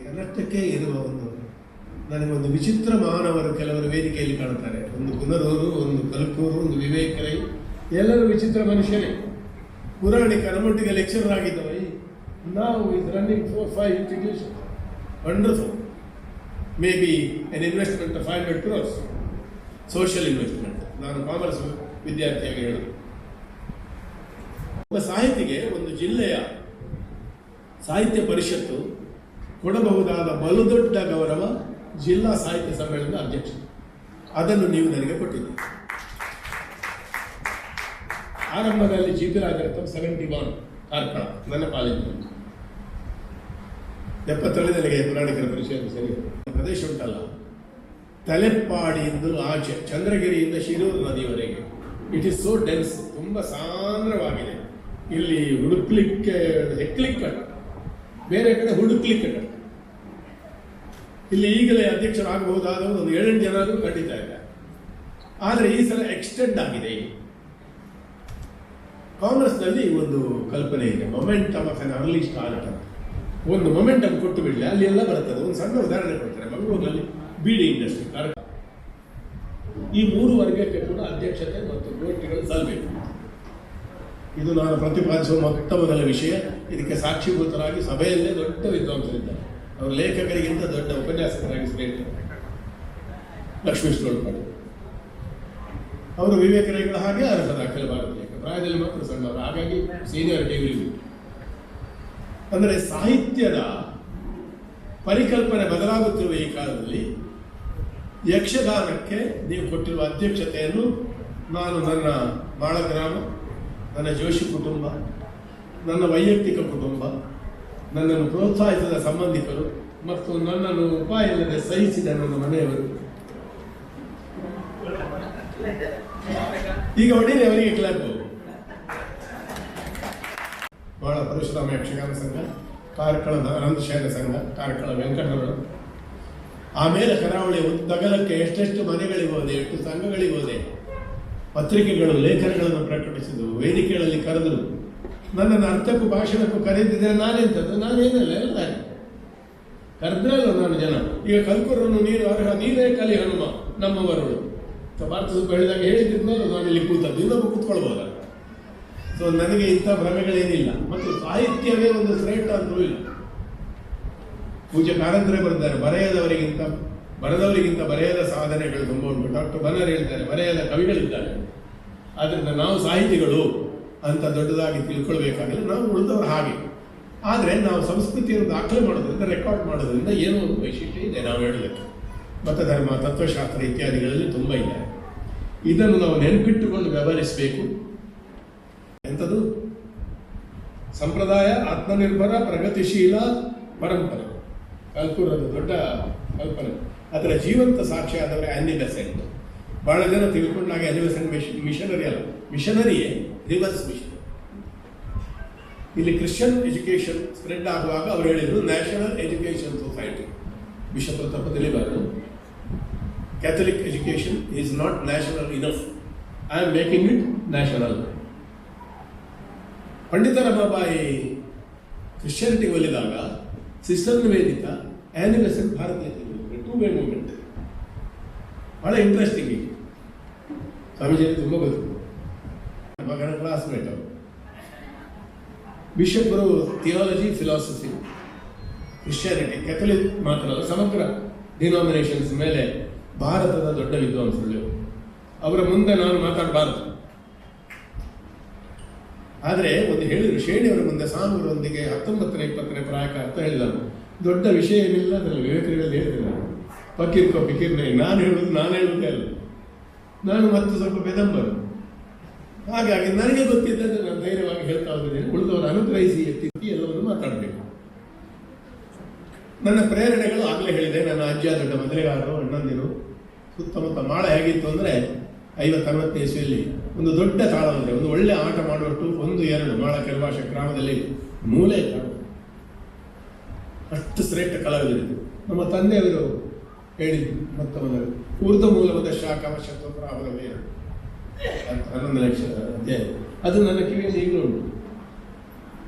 ಕನ್ನಡಕ್ಕೆ ಇರುವ ನನಗೊಂದು ವಿಚಿತ್ರ ಮಾನವರು ಕೆಲವರು ವೇದಿಕೆಯಲ್ಲಿ ಕಾಣುತ್ತಾರೆ. ಒಂದು ಪುನರೂರು, ಒಂದು ಕಲ್ಕೂರು, ಒಂದು ವಿವೇಕರೈ, ಎಲ್ಲರೂ ವಿಚಿತ್ರ ಮನುಷ್ಯರೇ. ಪುರಾಣಿಕ ನಮ್ಮೊಟ್ಟಿಗೆ ಲೆಕ್ಚರರ್ ಆಗಿದ್ದವ. ನಾವು is running 4-5 institution. Wonderful. May be N investment of 500 crores. Social investment. ನಾನು ಕಾಮರ್ಸ್ ವಿದ್ಯಾರ್ಥಿಯಾಗಿ ಹೇಳೋದು. ಒಬ್ಬ ಸಾಹಿತಿಗೆ ಒಂದು ಜಿಲ್ಲೆಯ ಸಾಹಿತ್ಯ ಪರಿಷತ್ತು ಕೊಡಬಹುದಾದ ಬಲು ದೊಡ್ಡ ಗೌರವ ಜಿಲ್ಲಾ ಸಾಹಿತ್ಯ ಸಮ್ಮೇಳನದ ಅಧ್ಯಕ್ಷ. ಅದನ್ನು ನೀವು ನನಗೆ ಕೊಟ್ಟಿದ್ದೀರಿ. ಆರಂಭದಲ್ಲಿ ಜಿ ಪಿ ರಾಜರತ್ನ 71 ಕಾರ್ಕಳ ನನ್ನ ಕಾಲೇಜಿನಲ್ಲಿ 70 ನನಗೆ ಪುರಾಣಿಕರ ಪರಿಚಯ ಸರಿ. ಪ್ರದೇಶ ಉಂಟಲ್ಲ, ತಲೆಪ್ಪಾಡಿಯಿಂದ ಆಚೆ ಚಂದ್ರಗಿರಿಯಿಂದ ಶಿರೂರು ನದಿಯವರೆಗೆ ಇಟ್ ಈಸ್ ಸೋ ಡೆನ್ಸ್. ತುಂಬ ಸಾಂದ್ರವಾಗಿದೆ. ಇಲ್ಲಿ ಹುಡುಕ್ಲಿಕ್ಕೆ ಹೆಕ್ಲಿಕ್ಕೆ ಬೇರೆ ಕಡೆ ಹುಡುಕ್ಲಿಕ್ಕೆ ಇಲ್ಲಿ ಈಗಲೇ ಅಧ್ಯಕ್ಷರಾಗಬಹುದಾದವರು ಒಂದು 7 ಜನ ಖಂಡಿತ ಇದೆ. ಆದರೆ ಈ ಸಲ ಎಕ್ಸ್ಟೆಂಡ್ ಆಗಿದೆ. ಕಾಂಗ್ರೆಸ್ನಲ್ಲಿ ಒಂದು ಕಲ್ಪನೆ ಇದೆ, momentum of an early start ಅಂತ. ಒಂದು ಮೊಮೆಂಟಮ್ ಕೊಟ್ಟು ಬಿಡಲಿ, ಅಲ್ಲಿ ಎಲ್ಲ ಬರ್ತದೆ. ಒಂದು ಸಣ್ಣ ಉದಾಹರಣೆ ಕೊಡ್ತಾರೆ. ಮಂಗಳೂರಿನಲ್ಲಿ ಬೀಡಿ ಇಂಡಸ್ಟ್ರಿ ಈ 3 ವರ್ಗಕ್ಕೆ ಕೂಡ ಅಧ್ಯಕ್ಷತೆ ಮತ್ತು ಗೋಷ್ಠಿಗಳು ಸಲ್ಲಬೇಕು. ಇದು ನಾನು ಪ್ರತಿಪಾದಿಸುವ ಮೊದಲ ವಿಷಯ. ಇದಕ್ಕೆ ಸಾಕ್ಷೀಭೂತರಾಗಿ ಸಭೆಯಲ್ಲೇ ದೊಡ್ಡ ವಿದ್ವಾಂಸರಿದ್ದಾರೆ. ಅವರು ಲೇಖಕರಿಗಿಂತ ದೊಡ್ಡ ಉಪನ್ಯಾಸಕರಾಗಿ ಸೇರಿದ್ದಾರೆ. ಲಕ್ಷ್ಮೀಶ್ವರ ಅವರು ವಿವೇಕರೈಗಳ ಹಾಗೆ ಅರ್ಹದ ಅಖಿಲ ಭಾರತೀಯ ಪ್ರಾಯದಲ್ಲಿ ಮಾತ್ರ ಸಣ್ಣವರು, ಹಾಗಾಗಿ ಸೀನಿಯರ್ ಡಿಗ್ರಿ. ಅಂದರೆ ಸಾಹಿತ್ಯದ ಪರಿಕಲ್ಪನೆ ಬದಲಾಗುತ್ತಿರುವ ಈ ಕಾಲದಲ್ಲಿ ಯಕ್ಷಗಾನಕ್ಕೆ ನೀವು ಕೊಟ್ಟಿರುವ ಅಧ್ಯಕ್ಷತೆಯನ್ನು ನಾನು ನನ್ನ ಬಾಳಗ್ರಾಮ, ನನ್ನ ಜೋಶಿ ಕುಟುಂಬ, ನನ್ನ ವೈಯಕ್ತಿಕ ಕುಟುಂಬ, ನನ್ನನ್ನು ಪ್ರೋತ್ಸಾಹಿಸಿದ ಸಂಬಂಧಿಕರು ಮತ್ತು ನನ್ನನ್ನು ಉಪಾಯ ಇಲ್ಲದೆ ಸಹಿಸಿದ ನನ್ನ ಮನೆಯವರು, ಈಗ ಹೊಡೀರಿ ಅವರಿಗೆ ಕ್ಲಬ್. ಬಹಳ ಪರಶುರಾಮ ಯಕ್ಷಗಾನ ಸಂಘ, ಕಾರ್ಕಳದ ಅನಂತಶಯನ ಸಂಘ, ಕಾರ್ಕಳ ವೆಂಕಟರಮಣ, ಆಮೇಲೆ ಕರಾವಳಿಯ ತಗಲಕ್ಕೆ ಎಷ್ಟೆಷ್ಟು ಮನೆಗಳಿಗೋದೆ, ಎಷ್ಟು ಸಂಘಗಳಿಗೋದೆ, ಪತ್ರಿಕೆಗಳು ಲೇಖನಗಳನ್ನು ಪ್ರಕಟಿಸಿದವು, ವೇದಿಕೆಗಳಲ್ಲಿ ಕರೆದರು. ನನ್ನನ್ನು ಅರ್ಥಕ್ಕೂ ಭಾಷಣಕ್ಕೂ ಕರೆದಿದ್ದರೆ ನಾನೆಂಥದ್ದು? ನಾನೇನಲ್ಲ, ಎಲ್ಲ ಕರೆದ್ರಲ್ಲ ನಾನು ಜನ. ಈಗ ಕಲ್ಕೂರನ್ನು ನೀನು ಅರ್ಹ, ನೀನೇ ಕಲಿ ಹನುಮ ನಮ್ಮವರು. ಭಾರತ ಸ್ವಲ್ಪ ಹೇಳಿದಾಗ ಹೇಳಿದ್ಮೇಲೆ ನಾನು ಇಲ್ಲಿ ಕೂತದ್ದು, ಇನ್ನೊಬ್ಬ ಕೂತ್ಕೊಳ್ಬೋದ. ಸೊ ನನಗೆ ಇಂಥ ಭ್ರಮೆಗಳೇನಿಲ್ಲ. ಮತ್ತು ಸಾಹಿತ್ಯವೇ ಒಂದು ಶ್ರೇಷ್ಠ ಅಂತೂ ಇಲ್ಲ. ಪೂಜ್ಯ ಕಾರಂತರೇ ಬರೆದಿದ್ದಾರೆ, ಬರೆದವರಿಗಿಂತ ಬರೆಯದ ಸಾಧನೆಗಳು ತುಂಬ ಉಂಟು. ಡಾಕ್ಟರ್ ಬನ್ನರ್ ಹೇಳ್ತಾರೆ, ಬರೆಯದ ಕವಿಗಳಿದ್ದಾರೆ. ಆದ್ದರಿಂದ ನಾವು ಸಾಹಿತಿಗಳು ಅಂತ ದೊಡ್ಡದಾಗಿ ತಿಳ್ಕೊಳ್ಬೇಕಾಗಿಲ್ಲ, ನಾವು ಉಳಿದವರು ಹಾಗೆ. ಆದರೆ ನಾವು ಸಂಸ್ಕೃತಿಯನ್ನು ದಾಖಲೆ ಮಾಡೋದ್ರಿಂದ, ರೆಕಾರ್ಡ್ ಮಾಡೋದ್ರಿಂದ ಏನೋ ಒಂದು ವೈಶಿಷ್ಟ್ಯ ಇದೆ ನಾವು ಹೇಳೋದಕ್ಕೆ. ಮತಧರ್ಮ, ತತ್ವಶಾಸ್ತ್ರ ಇತ್ಯಾದಿಗಳಲ್ಲಿ ತುಂಬ ಇದೆ. ಇದನ್ನು ನಾವು ನೆನಪಿಟ್ಟುಕೊಂಡು ವ್ಯವಹರಿಸಬೇಕು. ಎಂಥದ್ದು? ಸಂಪ್ರದಾಯ, ಆತ್ಮನಿರ್ಭರ, ಪ್ರಗತಿಶೀಲ ಪರಂಪರೆ. ಕಲ್ಪುರದ ದೊಡ್ಡ ಕಲ್ಪನೆ. ಅದರ ಜೀವಂತ ಸಾಕ್ಷಿ ಆದವರೇ ಆ್ಯನಿ ಬೆಸೆಂಟ್. ಬಹಳ ಜನ ತಿಳ್ಕೊಂಡಾಗ ಆ್ಯನಿ ಬೆಸೆಂಟ್ ಮಿಷನರಿ ಅಲ್ಲ, ಮಿಷನರಿಯೇ ರಿವರ್ಸ್ ಮಿಷನ್. ಇಲ್ಲಿ ಕ್ರಿಶ್ಚಿಯನ್ ಎಜುಕೇಷನ್ ಸ್ಪ್ರೆಡ್ ಆಗುವಾಗ ಅವರು ಹೇಳಿದರು ನ್ಯಾಷನಲ್ ಎಜುಕೇಷನ್ ಸೊಸೈಟಿ. ಬಿಷಪ್ ತಪ್ಪದಲ್ಲಿ ಬರೋದು, Catholic education is not national enough, I am making it national. Pandita Ramabai Christianity ಒಲಿದಾಗ ಸಿಸ್ಟರ್ ನಿವೇದಿತ, ಆ್ಯನಿ ಬೆಸೆಂಟ್ ಭಾರತೀಯ ಟೂ ವೇ ಮೂವ್ಮೆಂಟ್. ಬಹಳ ಇಂಟ್ರೆಸ್ಟಿಂಗ್ ಇದೆ. ಸ್ವಾಮೀಜಿಯಲ್ಲಿ ತುಂಬ ಗೊತ್ತು, ಮಗನ ಕ್ಲಾಸ್ಮೇಟ್ ಅವರು. ಬಿಷಪ್ರು ಥಿಯಾಲಜಿ, ಫಿಲಾಸಫಿ, ಕ್ರಿಶ್ಚಿಯಾನಿಟಿ, ಕ್ಯಾಥಲಿಕ್ ಮಾತ್ರ ಅಲ್ಲ, ಸಮಗ್ರ ಡಿನಾಮಿನೇಷನ್ಸ್ ಮೇಲೆ ಭಾರತದ ದೊಡ್ಡ ವಿದ್ವಾಂಸರು. ಅವರ ಮುಂದೆ ನಾನು ಮಾತಾಡಬಾರದು. ಆದರೆ ಒಂದು ಹೇಳಿದರು, ಶೇಣಿಯವರ ಮುಂದೆ ಸಾಮೂರೊಂದಿಗೆ 19ನೇ 20ನೇ ಪ್ರಾಯಕ್ಕೆ ಅರ್ಥ ಹೇಳಿದರು. ದೊಡ್ಡ ವಿಷಯ ಏನಿಲ್ಲ ಅದರಲ್ಲಿ, ವಿವೇಕರಲ್ಲಿ ಹೇಳಿದ್ರು ಪಕೀರ್ಕೋ ಪಿಕೀರ್ನೇ, ನಾನು ಹೇಳುವುದೇ ಅಲ್ಲ, ನಾನು ಮತ್ತು ಸ್ವಲ್ಪ ಬೆದಂಬರು. ಹಾಗಾಗಿ ನನಗೆ ಗೊತ್ತಿದ್ದಂತೆ ನಾನು ಧೈರ್ಯವಾಗಿ ಹೇಳ್ತಾ ಹೋಗಿದ್ದೇನೆ. ಉಳಿದವರು ಅನುಗ್ರಹಿಸಿ ಎತ್ತಿ ಎಲ್ಲವನ್ನು ಮಾತಾಡಬೇಕು. ನನ್ನ ಪ್ರೇರಣೆಗಳು ಆಗಲೇ ಹೇಳಿದೆ. ನನ್ನ ಅಜ್ಜ ದೊಡ್ಡ ಮದುವೆಗಾರರು, ಅಣ್ಣಂದಿರು. ಸುತ್ತಮುತ್ತ ಮಾಳ ಹೇಗಿತ್ತು ಅಂದರೆ 50-60ನೇ ಇಸ್ವಿಯಲ್ಲಿ ಒಂದು ದೊಡ್ಡ ತಾಳವಿದೆ. ಒಂದು ಒಳ್ಳೆ ಆಟ ಮಾಡುವಷ್ಟು 1-2 ಮಾಳ ಕೆಲವಾಶ ಗ್ರಾಮದಲ್ಲಿ ಮೂಲೆ ಕಾಣ, ಅಷ್ಟು ಶ್ರೇಷ್ಠ ಕಲಾವಿದರಿದ್ದು. ನಮ್ಮ ತಂದೆಯವರು ಹೇಳಿದ್ದು ಮೊತ್ತವನ್ನು ಊರ್ಧ ಮೂಲವಾದ ಶಾಖ ಶತೋತ್ರ ಅವರವೇ 11 ಲಕ್ಷ ಅಧ್ಯಾಯ. ಅದು ನನ್ನ ಕಿವಿಯಲ್ಲಿ ಈಗಲೂ ಉಂಟು.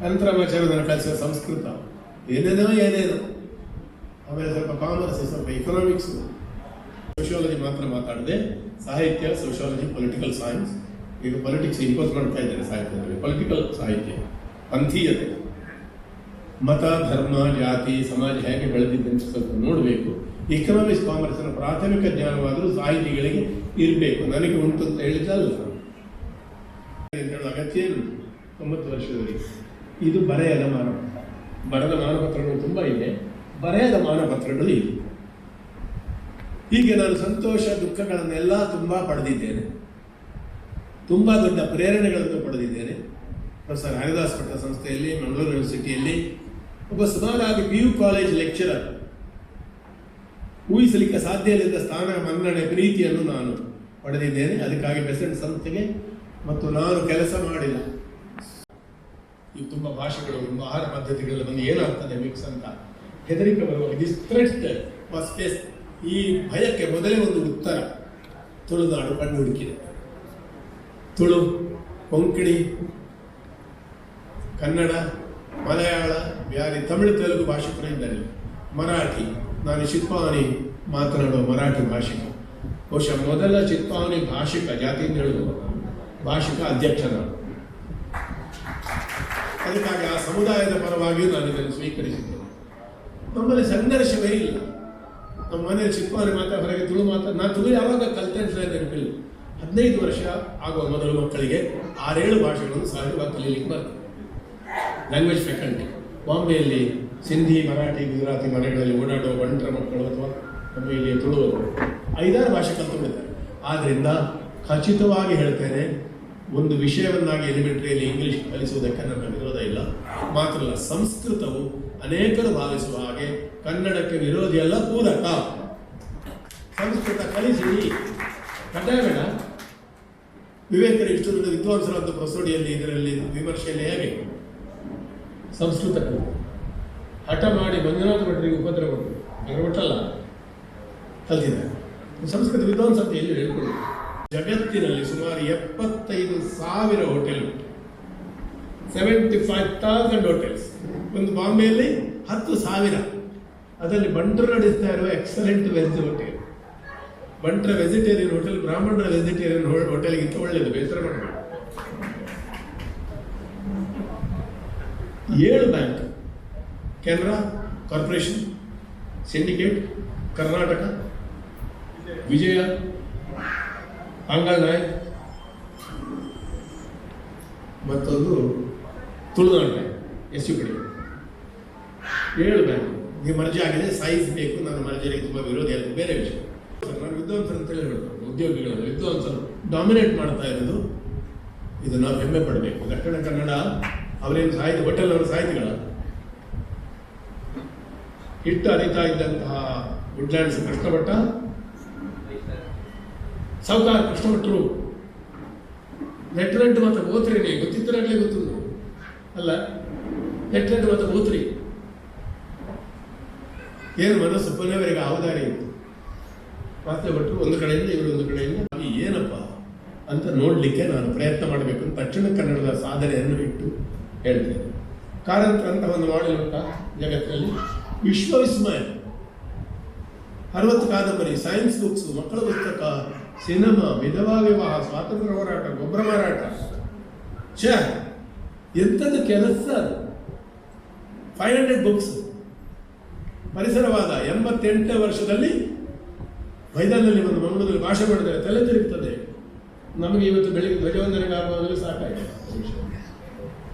ಅಂತರಾಮಾಚಾರ್ಯನ ಕಲಿಸಿದ ಸಂಸ್ಕೃತ, ಏನೇನೋ. ಆಮೇಲೆ ಸ್ವಲ್ಪ ಕಾಮರ್ಸ್, ಸ್ವಲ್ಪ ಎಕನಾಮಿಕ್ಸ್, ಸೋಷಿಯಾಲಜಿ ಮಾತ್ರ ಮಾತಾಡದೆ ಸಾಹಿತ್ಯ, ಸೋಷಿಯಾಲಜಿ, ಪೊಲಿಟಿಕಲ್ ಸೈನ್ಸ್. ಈಗ ಪೊಲಿಟಿಕ್ಸ್ ಇಂಪೋಸ್ ಮಾಡ್ತಾ ಇದ್ದಾರೆ ಸಾಹಿತ್ಯದಲ್ಲಿ. ಪೊಲಿಟಿಕಲ್ ಸಾಹಿತ್ಯ, ಪಂಥೀಯತೆ, ಮತ, ಧರ್ಮ, ಜಾತಿ, ಸಮಾಜ ಹೇಗೆ ಬೆಳೆದಿದೆ ಅಂತ ಸ್ವಲ್ಪ ನೋಡಬೇಕು. ಎಕನಾಮಿಕ್ಸ್, ಕಾಮರ್ಸ್ನ ಪ್ರಾಥಮಿಕ ಜ್ಞಾನವಾದರೂ ಸಾಹಿತಿಗಳಿಗೆ ಇರಬೇಕು. ನನಗೆ ಉಂಟು ಅಂತ ಹೇಳಿದ್ದಲ್ಲ, ಹೇಳೋ ಅಗತ್ಯ ಏನು. 9 ವರ್ಷದಲ್ಲಿ ಇದು ಬರೆಯದ ಮಾನಪತ್ರ. ಬರೆದ ಮಾನಪತ್ರಗಳು ತುಂಬ ಇದೆ, ಬರೆಯದ ಮಾನಪತ್ರಗಳು ಇದೆ. ಹೀಗೆ ನಾನು ಸಂತೋಷ ದುಃಖಗಳನ್ನೆಲ್ಲ ತುಂಬ ಪಡೆದಿದ್ದೇನೆ. ತುಂಬ ದೊಡ್ಡ ಪ್ರೇರಣೆಗಳನ್ನು ಪಡೆದಿದ್ದೇನೆ. ಪ್ರೊಫೆಸರ್ ಹರಿದಾಸ್ ಭಟ್ಟ ಸಂಸ್ಥೆಯಲ್ಲಿ, ಮಂಗಳೂರು ಯೂನಿವರ್ಸಿಟಿಯಲ್ಲಿ ಒಬ್ಬ ಸುಮಾರಾಗಿ PU ಕಾಲೇಜ್ ಲೆಕ್ಚರರ್. ಊಹಿಸಲಿಕ್ಕೆ ಸಾಧ್ಯ ಇಲ್ಲದ ಸ್ಥಾನ, ಮನ್ನಣೆ, ಪ್ರೀತಿಯನ್ನು ನಾನು ಪಡೆದಿದ್ದೇನೆ. ಅದಕ್ಕಾಗಿ ಬೆಸೆಂಟ್ ಸಂಸ್ಥೆಗೆ ಮತ್ತು ನಾನು ಕೆಲಸ ಮಾಡಿಲ್ಲ. ಈಗ ತುಂಬ ಭಾಷೆಗಳು, ತುಂಬ ಆಹಾರ ಪದ್ಧತಿಗಳೆಲ್ಲ ಬಂದು ಏನಾಗ್ತದೆ ಮಿಕ್ಸ್ ಅಂತ ಹೆದರಿಕೆ ಬರುವ ದಿಸ್ ಥ್ರೆಟ್ ವಾಸ್ ಫೇಸ್. ಈ ಭಯಕ್ಕೆ ಮೊದಲೇ ಒಂದು ಉತ್ತರ ತುಳುನಾಡು ಕಂಡು ಹುಡುಕಿದೆ. ತುಳು, ಕೊಂಕಣಿ, ಕನ್ನಡ, ಮಲಯಾಳ, ಬ್ಯಾರಿ, ತಮಿಳು, ತೆಲುಗು ಭಾಷಿಕರು ಇದ್ದಾರೆ. ಮರಾಠಿ, ನಾನು ಚಿತ್ಪಾವನಿ ಮಾತನಾಡುವ ಮರಾಠಿ ಭಾಷಿಕ. ಬಹುಶಃ ಮೊದಲ ಚಿತ್ಪಾವನಿ ಭಾಷಿಕ, ಜಾತಿಯಿಂದ ಹೇಳುವ ಭಾಷಿಕ ಅಧ್ಯಕ್ಷ ನಾನು. ಅದಕ್ಕಾಗಿ ಆ ಸಮುದಾಯದ ಪರವಾಗಿಯೂ ನಾನು ಇದನ್ನು ಸ್ವೀಕರಿಸಿದ್ದೇನೆ. ನಮ್ಮಲ್ಲಿ ಸಂಘರ್ಷವೇ ಇಲ್ಲ. ನಮ್ಮ ಮನೆಯಲ್ಲಿ ಚಿತ್ಪಾವನಿ ಮಾತ್ರ, ಹೊರಗೆ ತುಳು ಮಾತ್ರ. ನಾನು ತುಳು ಯಾವಾಗ ಕಲಿತೆ ಅಂತ ನೆನಪಿಲ್ಲ. 15 ವರ್ಷ ಆಗುವ ಮೊದಲು ಮಕ್ಕಳಿಗೆ 6-7 ಭಾಷೆಗಳನ್ನು ಸಹಜವಾಗಿ ಕಲೀಲಿಕ್ಕೆ ಬರ್ತದೆ. ಲ್ಯಾಂಗ್ವೇಜ್ ಫ್ಯಾಕಲ್ಟಿ ಬಾಂಬೆಯಲ್ಲಿ ಸಿಂಧಿ, ಮರಾಠಿ, ಗುಜರಾತಿ ಮನೆಗಳಲ್ಲಿ ಓಡಾಡುವ ಬಂಟರ ಮಕ್ಕಳು ಅಥವಾ ನಮ್ಮ ಇಲ್ಲಿ ತುಳುವರು 5-6 ಭಾಷೆ ಕಲ್ತುಕೊಂಡಿದ್ದಾರೆ. ಆದ್ದರಿಂದ ಖಚಿತವಾಗಿ ಹೇಳ್ತೇನೆ, ಒಂದು ವಿಷಯವನ್ನಾಗಿ ಎಲಿಮೆಂಟ್ರಿಯಲ್ಲಿ ಇಂಗ್ಲಿಷ್ ಕಲಿಸುವುದಕ್ಕೆ ನನ್ನ ವಿರೋಧ ಇಲ್ಲ. ಮಾತ್ರ ಅಲ್ಲ, ಸಂಸ್ಕೃತವು ಅನೇಕರು ಭಾವಿಸುವ ಹಾಗೆ ಕನ್ನಡಕ್ಕೆ ವಿರೋಧಿಯಲ್ಲ, ಪೂರಕ. ಸಂಸ್ಕೃತ ಕಲಿಸಿ ಕಡ್ಡಾಯ ಬೇಡ. ವಿವೇಕರ ಇಷ್ಟು ದೊಡ್ಡ ವಿದ್ವಾಂಸರಾದ ಪ್ರಸೋಡಿಯಲ್ಲಿ, ಇದರಲ್ಲಿ ವಿಮರ್ಶೆಯಲ್ಲಿ ಹೇಗೆ ಸಂಸ್ಕೃತ ಹಠ ಮಾಡಿ ಮಂಜುನಾಥ ಭಟ್ರಿಗೆ ಉಪದ್ರ ಕೊಟ್ಟರು. ಅದರ ಒಟ್ಟಲ್ಲ ಕಲ್ತಿದ್ದಾರೆ. ಸಂಸ್ಕೃತ ವಿದ್ವಾಂಸ ಅಂತ ಎಲ್ಲಿ ಹೇಳ್ಕೊಳ್ಳಿ. ಜಗತ್ತಿನಲ್ಲಿ ಸುಮಾರು 75,000 ಹೋಟೆಲ್, 75,000 ಹೋಟೆಲ್ಸ್. ಒಂದು ಬಾಂಬೆಯಲ್ಲಿ 10,000. ಅದರಲ್ಲಿ ಬಂಟರು ನಡೆಸ್ತಾ ಇರುವ ಎಕ್ಸಲೆಂಟ್ ವೆಜ್ ಹೋಟೆಲ್. ಬಂಟರ ವೆಜಿಟೇರಿಯನ್ ಹೋಟೆಲ್ ಬ್ರಾಹ್ಮಣರ ವೆಜಿಟೇರಿಯನ್ ಹೋಟೆಲ್ಗಿಂತ ಒಳ್ಳೆಯದು, ಬೇಸರ ಮಾಡಬೇಕು. 7 bank, Canara, corporation, syndicate, Karnataka, Vijaya, ಅಂಗಲ್ ನಾಯಕ್, ಮತ್ತೊಂದು ತುಳುನಾಡು ಬ್ಯಾಂಕ್, SUPD. 7 ಬ್ಯಾಂಕ್. ನೀವು ಮರ್ಜಿ ಆಗಿದೆ, ಸೈಜ್ ಬೇಕು, ನನ್ನ ಮರ್ಜಿಗೆ ತುಂಬ ವಿರೋಧ ಇಲ್ಲ, ಬೇರೆ ವಿಷಯ. ನಾನು ವಿದ್ವಾಂಸರು ಅಂತ ಹೇಳಬೇಕು, ಉದ್ಯೋಗಿಗಳು ವಿದ್ವಾಂಸರು ಡಾಮಿನೇಟ್ ಮಾಡ್ತಾ ಇರೋದು, ಇದು ನಾವು ಹೆಮ್ಮೆ ಪಡಬೇಕು. ದಕ್ಷಿಣ ಕನ್ನಡ ಅವರೇನು ಸಾಹಿತ್ಯ ಹೋಟೆಲ್ ಅವರ ಸಾಹಿತಿಗಳ ಹಿಟ್ಟು ಅರಿತಾ ಇದ್ದಂತಹ ವುಡ್ಲ್ಯಾಂಡ್ಸ್ ಕೃಷ್ಣಭಟ್ಟ, ಸಾವುಕಾರ ಕೃಷ್ಣಭಟ್ರು, ಲೆಟ್ರೆಂಟ್ ಮತ್ತು ಬೋತ್ರಿನೇ ಗೊತ್ತಿದ್ದರಾಗಲೇ ಗೊತ್ತು ಅಲ್ಲ, ಲೆಟ್ರೆಂಟ್ ಮತ್ತು ಬೋತ್ರಿ ಏನು ಮನಸ್ಸು ಕೊನೆಯವರೆಗೆ ಅವಧಾರಿ ಇತ್ತು. ಮಾತ್ರ ಭಟ್ರು ಒಂದು ಕಡೆಯಿಂದ ಇವರು ಒಂದು ಕಡೆಯಿಂದ ಏನಪ್ಪ ಅಂತ ನೋಡಲಿಕ್ಕೆ ನಾನು ಪ್ರಯತ್ನ ಮಾಡಬೇಕು ಅಂತ ದಕ್ಷಿಣ ಕನ್ನಡದ ಸಾಧನೆಯನ್ನು ಇಟ್ಟು ಹೇಳ್ತೇನೆ. ಕಾರಂತರ ಅಂತ ಒಂದು ಮಾಡೆಲ್ ಉಂಟಾ ಜಗತ್ತಿನಲ್ಲಿ, ವಿಶ್ವವಿಸ್ಮಯ. 60 ಕಾದಂಬರಿ, ಸೈನ್ಸ್ ಬುಕ್ಸ್, ಮಕ್ಕಳ ಪುಸ್ತಕ, ಸಿನಿಮಾ, ವಿಧವಾ ವಿವಾಹ, ಸ್ವಾತಂತ್ರ್ಯ ಹೋರಾಟ, ಗೊಬ್ಬರ ಮಾರಾಟ. ಎಂಥದ್ದು ಕೆಲಸ ಅದು. 500 ಬುಕ್ಸ್. ಪರಿಸರವಾದ 88ನೇ ವರ್ಷದಲ್ಲಿ ಮೈದಾನದಲ್ಲಿ ಒಂದು ಮಂಗಳೂರಲ್ಲಿ ಭಾಷೆ ಮಾಡಿದರೆ ತಲೆ ತಿರುಗ್ತದೆ. ನಮಗೆ ಇವತ್ತು ಬೆಳಿಗ್ಗೆ ಧ್ವಜವಂದನೆಗೆ ಆಗುವಾಗಲೂ ಸಾಕಾಗಿದೆ.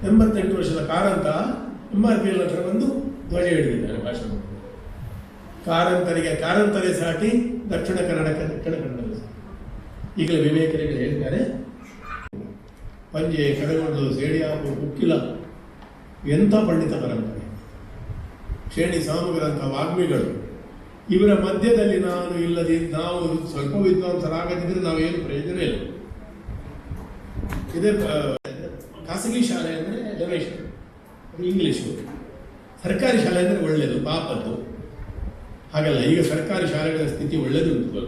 88 ವರ್ಷದ ಕಾರಂತ MRPL ಹತ್ರ ಬಂದು ಧ್ವಜ ಹಿಡಿದಿದ್ದಾರೆ ಭಾಷಣ. ಕಾರಂತರೇ ಸಾಟಿ, ದಕ್ಷಿಣ ಕನ್ನಡಕ್ಕೆ ದಕ್ಷಿಣ ಕನ್ನಡದ ಸಾಟಿ. ಈಗಲೇ ವಿವೇಕರಿಗೆ ಹೇಳ್ತಾರೆ, ಪಂಜೆ, ಕಡೆಗೊಂಡು, ಸೇಡಿಯಾಪು, ಉಕ್ಕಿಲ, ಎಂಥ ಪಂಡಿತ ಪರಂಪರೆ, ಶ್ರೇಣಿ ಸಾಮುಗರಂಥ ವಾಗ್ಮಿಗಳು. ಇವರ ಮಧ್ಯದಲ್ಲಿ ನಾವು ಸ್ವಲ್ಪ ವಿದ್ವಾಂಸರಾಗದಿದ್ರೆ ನಾವೇನು ಪ್ರಯೋಜನ ಇಲ್ಲ. ಇದೇ ಖಾಸಗಿ ಶಾಲೆ ಅಂದರೆ ಡೊನೇಷನ್, ಇಂಗ್ಲೀಷು. ಸರ್ಕಾರಿ ಶಾಲೆ ಅಂದರೆ ಒಳ್ಳೆಯದು, ಪಾಪದ್ದು. ಹಾಗಲ್ಲ, ಈಗ ಸರ್ಕಾರಿ ಶಾಲೆಗಳ ಸ್ಥಿತಿ ಒಳ್ಳೆಯದುಂಟು.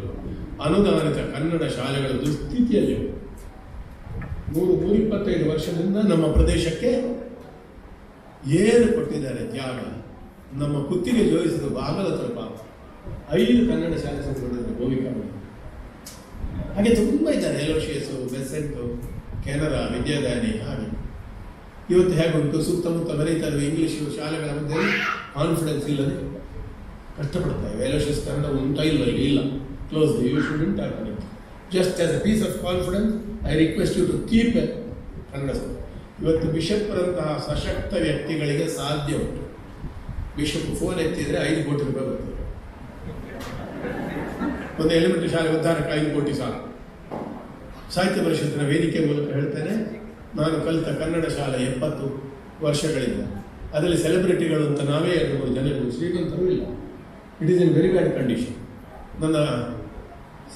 ಅನುದಾನಿತ ಕನ್ನಡ ಶಾಲೆಗಳ ದುಸ್ಥಿತಿಯಲ್ಲಿ 125 ವರ್ಷದಿಂದ ನಮ್ಮ ಪ್ರದೇಶಕ್ಕೆ ಏನು ಕೊಟ್ಟಿದ್ದಾರೆ ತ್ಯಾಗ. ನಮ್ಮ ಕುತ್ತಿಗೆ ಜೋಡಿಸಿದ ಬಾಗಲತರ ಪಾಪ. 5 ಕನ್ನಡ ಶಾಲೆ ಸಂಸ್ಥೆಗಳಿದ್ದಾರೆ, ಗೋವಿಕಾ. ಹಾಗೆ ತುಂಬ ಇದ್ದಾರೆ, ಎಲೋಶಿಯಸು, ಬೆಸೆಂಟು, ಕೆನರಾ, ವಿದ್ಯಾದಾನಿ. ಹಾಗೆ ಇವತ್ತು ಹೇಗುಂಟು, ಸುತ್ತಮುತ್ತ ಬರೀತಾ ಇರುವ ಇಂಗ್ಲೀಷು ಶಾಲೆಗಳ ಮಧ್ಯೆ ಕಾನ್ಫಿಡೆನ್ಸ್ ಇಲ್ಲದೆ ಕಷ್ಟಪಡ್ತಾರೆ. ಎಲೋಶಿಯಸ್ ಕನ್ನಡ ಉಂಟಾ ಇಲ್ವ? ಇಲ್ಲ, close. You should just as a piece of confidence I request you to keep Kannada. ಇವತ್ತು ಬಿಷಪ್ರಂತಹ ಸಶಕ್ತ ವ್ಯಕ್ತಿಗಳಿಗೆ ಸಾಧ್ಯ ಉಂಟು. ಬಿಷಪ್ ಫೋನ್ ಎತ್ತಿದ್ರೆ 5 ಕೋಟಿ ರೂಪಾಯಿ ಬರ್ತದೆ. ಒಂದು ಎಲಿಮೆಂಟರಿ ಶಾಲೆ ಉದ್ಧಾರಕ್ಕೆ 5 ಕೋಟಿ ಸಾಕು. ಸಾಹಿತ್ಯ ಪರಿಷತ್ತಿನ ವೇದಿಕೆ ಮೂಲಕ ಹೇಳ್ತೇನೆ, ನಾನು ಕಲಿತ ಕನ್ನಡ ಶಾಲೆ 70 ವರ್ಷಗಳಿಂದ ಅದರಲ್ಲಿ ಸೆಲೆಬ್ರಿಟಿಗಳು ಅಂತ ನಾವೇ 2-3 ಜನರು, ಶ್ರೀಮಂತರು ಇಲ್ಲ. It is in very bad condition. ನನ್ನ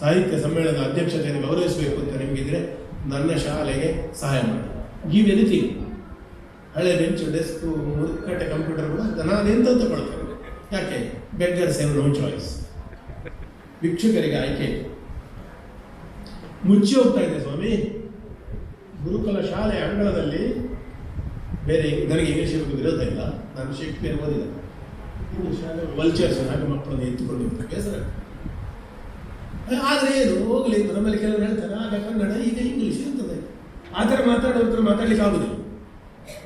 ಸಾಹಿತ್ಯ ಸಮ್ಮೇಳನದ ಅಧ್ಯಕ್ಷತೆಯನ್ನು ಗೌರವಿಸಬೇಕು ಅಂತ ನಿಮಗಿದ್ರೆ ನನ್ನ ಶಾಲೆಗೆ ಸಹಾಯ ಮಾಡಿ. Give anything. ಹಳೆ ಬೆಂಚು, ಡೆಸ್ಕು, ಮುರುಕಟ್ಟೆ ಕಂಪ್ಯೂಟರ್ಗಳು ನಾನೆಂತ ತಗೊಳ್ತೇನೆ. ಯಾಕೆ? Beggars have no choice. ಭಿಕ್ಷುಕರಿಗೆ ಆಯ್ಕೆ ಮುಚ್ಚಿ ಹೋಗ್ತಾ ಇದೆ ಸ್ವಾಮಿ. ಗುರುಕುಲ ಶಾಲೆ ಅಂಗಳದಲ್ಲಿ ಬೇರೆ, ನನಗೆ ಇಂಗ್ಲೀಷ್ ಬಗ್ಗೆ ವಿರೋಧ ಇಲ್ಲ, ನಾನು ಶೇಕ್ಸ್ಪಿಯರ್ ಓದಿಲ್ಲ. ಇಂಗ್ಲೀಷ್ ಶಾಲೆ ವಲ್ಚರ್ಸ್ ಹಾಗೆ ಮಕ್ಕಳನ್ನು ಎತ್ತುಕೊಂಡಿರ್ತಾರೆ, ಬೇಸರ. ಆದರೆ ಏನು ಹೋಗಲಿ, ನಮ್ಮಲ್ಲಿ ಕೆಲವರು ಹೇಳ್ತಾರೆ ಆಗ ಕನ್ನಡ, ಈಗ ಇಂಗ್ಲೀಷ್ ಇರ್ತದೆ. ಆ ಥರ ಮಾತಾಡಲಿಕ್ಕೆ ಆಗುದಿಲ್ಲ.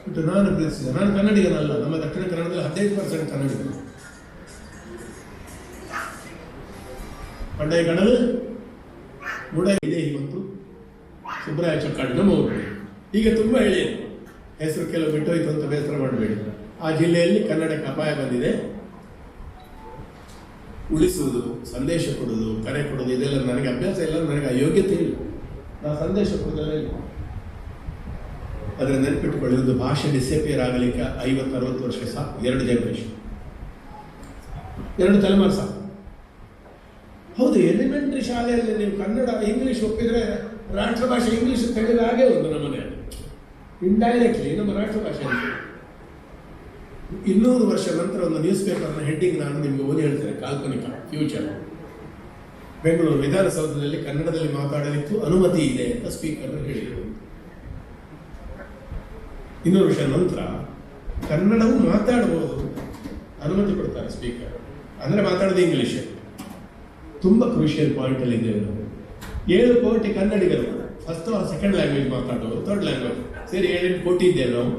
ಬಟ್ ನಾನು ಪ್ರೀತಿಸಿದೆ, ನಾನು ಕನ್ನಡಿಗನಲ್ಲ. ನಮ್ಮ ದಕ್ಷಿಣ ಕನ್ನಡದಲ್ಲಿ 15% ಕನ್ನಡಿಗರು. ಪಂಡೈ ಕಡಲು ಮುಡ ಇದೆ ಇವತ್ತು. ಸುಬ್ರಾಯ ಚಕ್ಕಾಡಿ ನಮ್ಮ ಊರು. ಈಗ ತುಂಬ ಹೇಳಿದೆ, ಹೆಸರು ಕೆಲವು ಬಿಟ್ಟೋಯ್ತು ಅಂತ ಬೇಸರ ಮಾಡಬೇಡಿ. ಆ ಜಿಲ್ಲೆಯಲ್ಲಿ ಕನ್ನಡಕ್ಕೆ ಅಪಾಯ ಬಂದಿದೆ. ಉಳಿಸುವುದು, ಸಂದೇಶ ಕೊಡೋದು, ಕರೆ ಕೊಡೋದು, ಇದೆಲ್ಲ ನನಗೆ ಅಭ್ಯಾಸ ಇಲ್ಲ, ನನಗೆ ಆ ಯೋಗ್ಯತೆ ಇಲ್ಲ. ನಾನು ಸಂದೇಶ ಕೊಡೋದೆಲ್ಲ ಇಲ್ಲ. ಅದರ ನೆನಪಿಟ್ಟುಕೊಳ್ಳಿ, ಒಂದು ಭಾಷೆ ಡಿಸಪಿಯರ್ ಆಗಲಿಕ್ಕೆ 50-60 ವರ್ಷ ಸಾಕು. 2 ಜನರೇಷನ್, 2 ತಲೆಮಾರು ಸಾಕು. ಹೌದು, ಎಲಿಮೆಂಟ್ರಿ ಶಾಲೆಯಲ್ಲಿ ನೀವು ಕನ್ನಡ ಇಂಗ್ಲೀಷ್ ಒಪ್ಪಿದ್ರೆ ರಾಷ್ಟ್ರ ಭಾಷೆ ಇಂಗ್ಲೀಷ್ ತೆಗೆದು ಹಾಗೆ ಒಂದು ನಮ್ಮನೆ ಇಂಡೈರೆಕ್ಟ್ಲಿ ನಮ್ಮ ರಾಷ್ಟ್ರ ಭಾಷೆ. 200 ವರ್ಷ ನಂತರ ಒಂದು ನ್ಯೂಸ್ ಪೇಪರ್ನ ಹೆಡ್ಡಿಂಗ್ ನಾನು ನಿಮಗೆ ಓದಿ ಹೇಳ್ತೇನೆ, ಕಾಲ್ಪನಿಕ ಫ್ಯೂಚರ್. ಬೆಂಗಳೂರು ವಿಧಾನಸೌಧದಲ್ಲಿ ಕನ್ನಡದಲ್ಲಿ ಮಾತಾಡಲಿಕ್ಕೂ ಅನುಮತಿ ಇದೆ ಅಂತ ಸ್ಪೀಕರ್ ಹೇಳಿದರು. 200 ವರ್ಷ ನಂತರ ಕನ್ನಡವು ಮಾತಾಡಬಹುದು, ಅನುಮತಿ ಕೊಡ್ತಾರೆ ಸ್ಪೀಕರ್. ಅಂದರೆ ಮಾತಾಡೋದು ಇಂಗ್ಲೀಷ್. ತುಂಬ ಕ್ರೂಷಿಯಲ್ ಪಾಯಿಂಟಲ್ಲಿ ಇದ್ದೇವೆ ನಾವು. 7 ಕೋಟಿ ಕನ್ನಡಿಗರು ಫಸ್ಟ್ ಆರ್ ಸೆಕೆಂಡ್ ಲ್ಯಾಂಗ್ವೇಜ್ ಮಾತಾಡೋರು, ಥರ್ಡ್ ಲ್ಯಾಂಗ್ವೇಜ್ ಸೇರಿ 7-8 ಕೋಟಿ ಇದ್ದೇವೆ ನಾವು.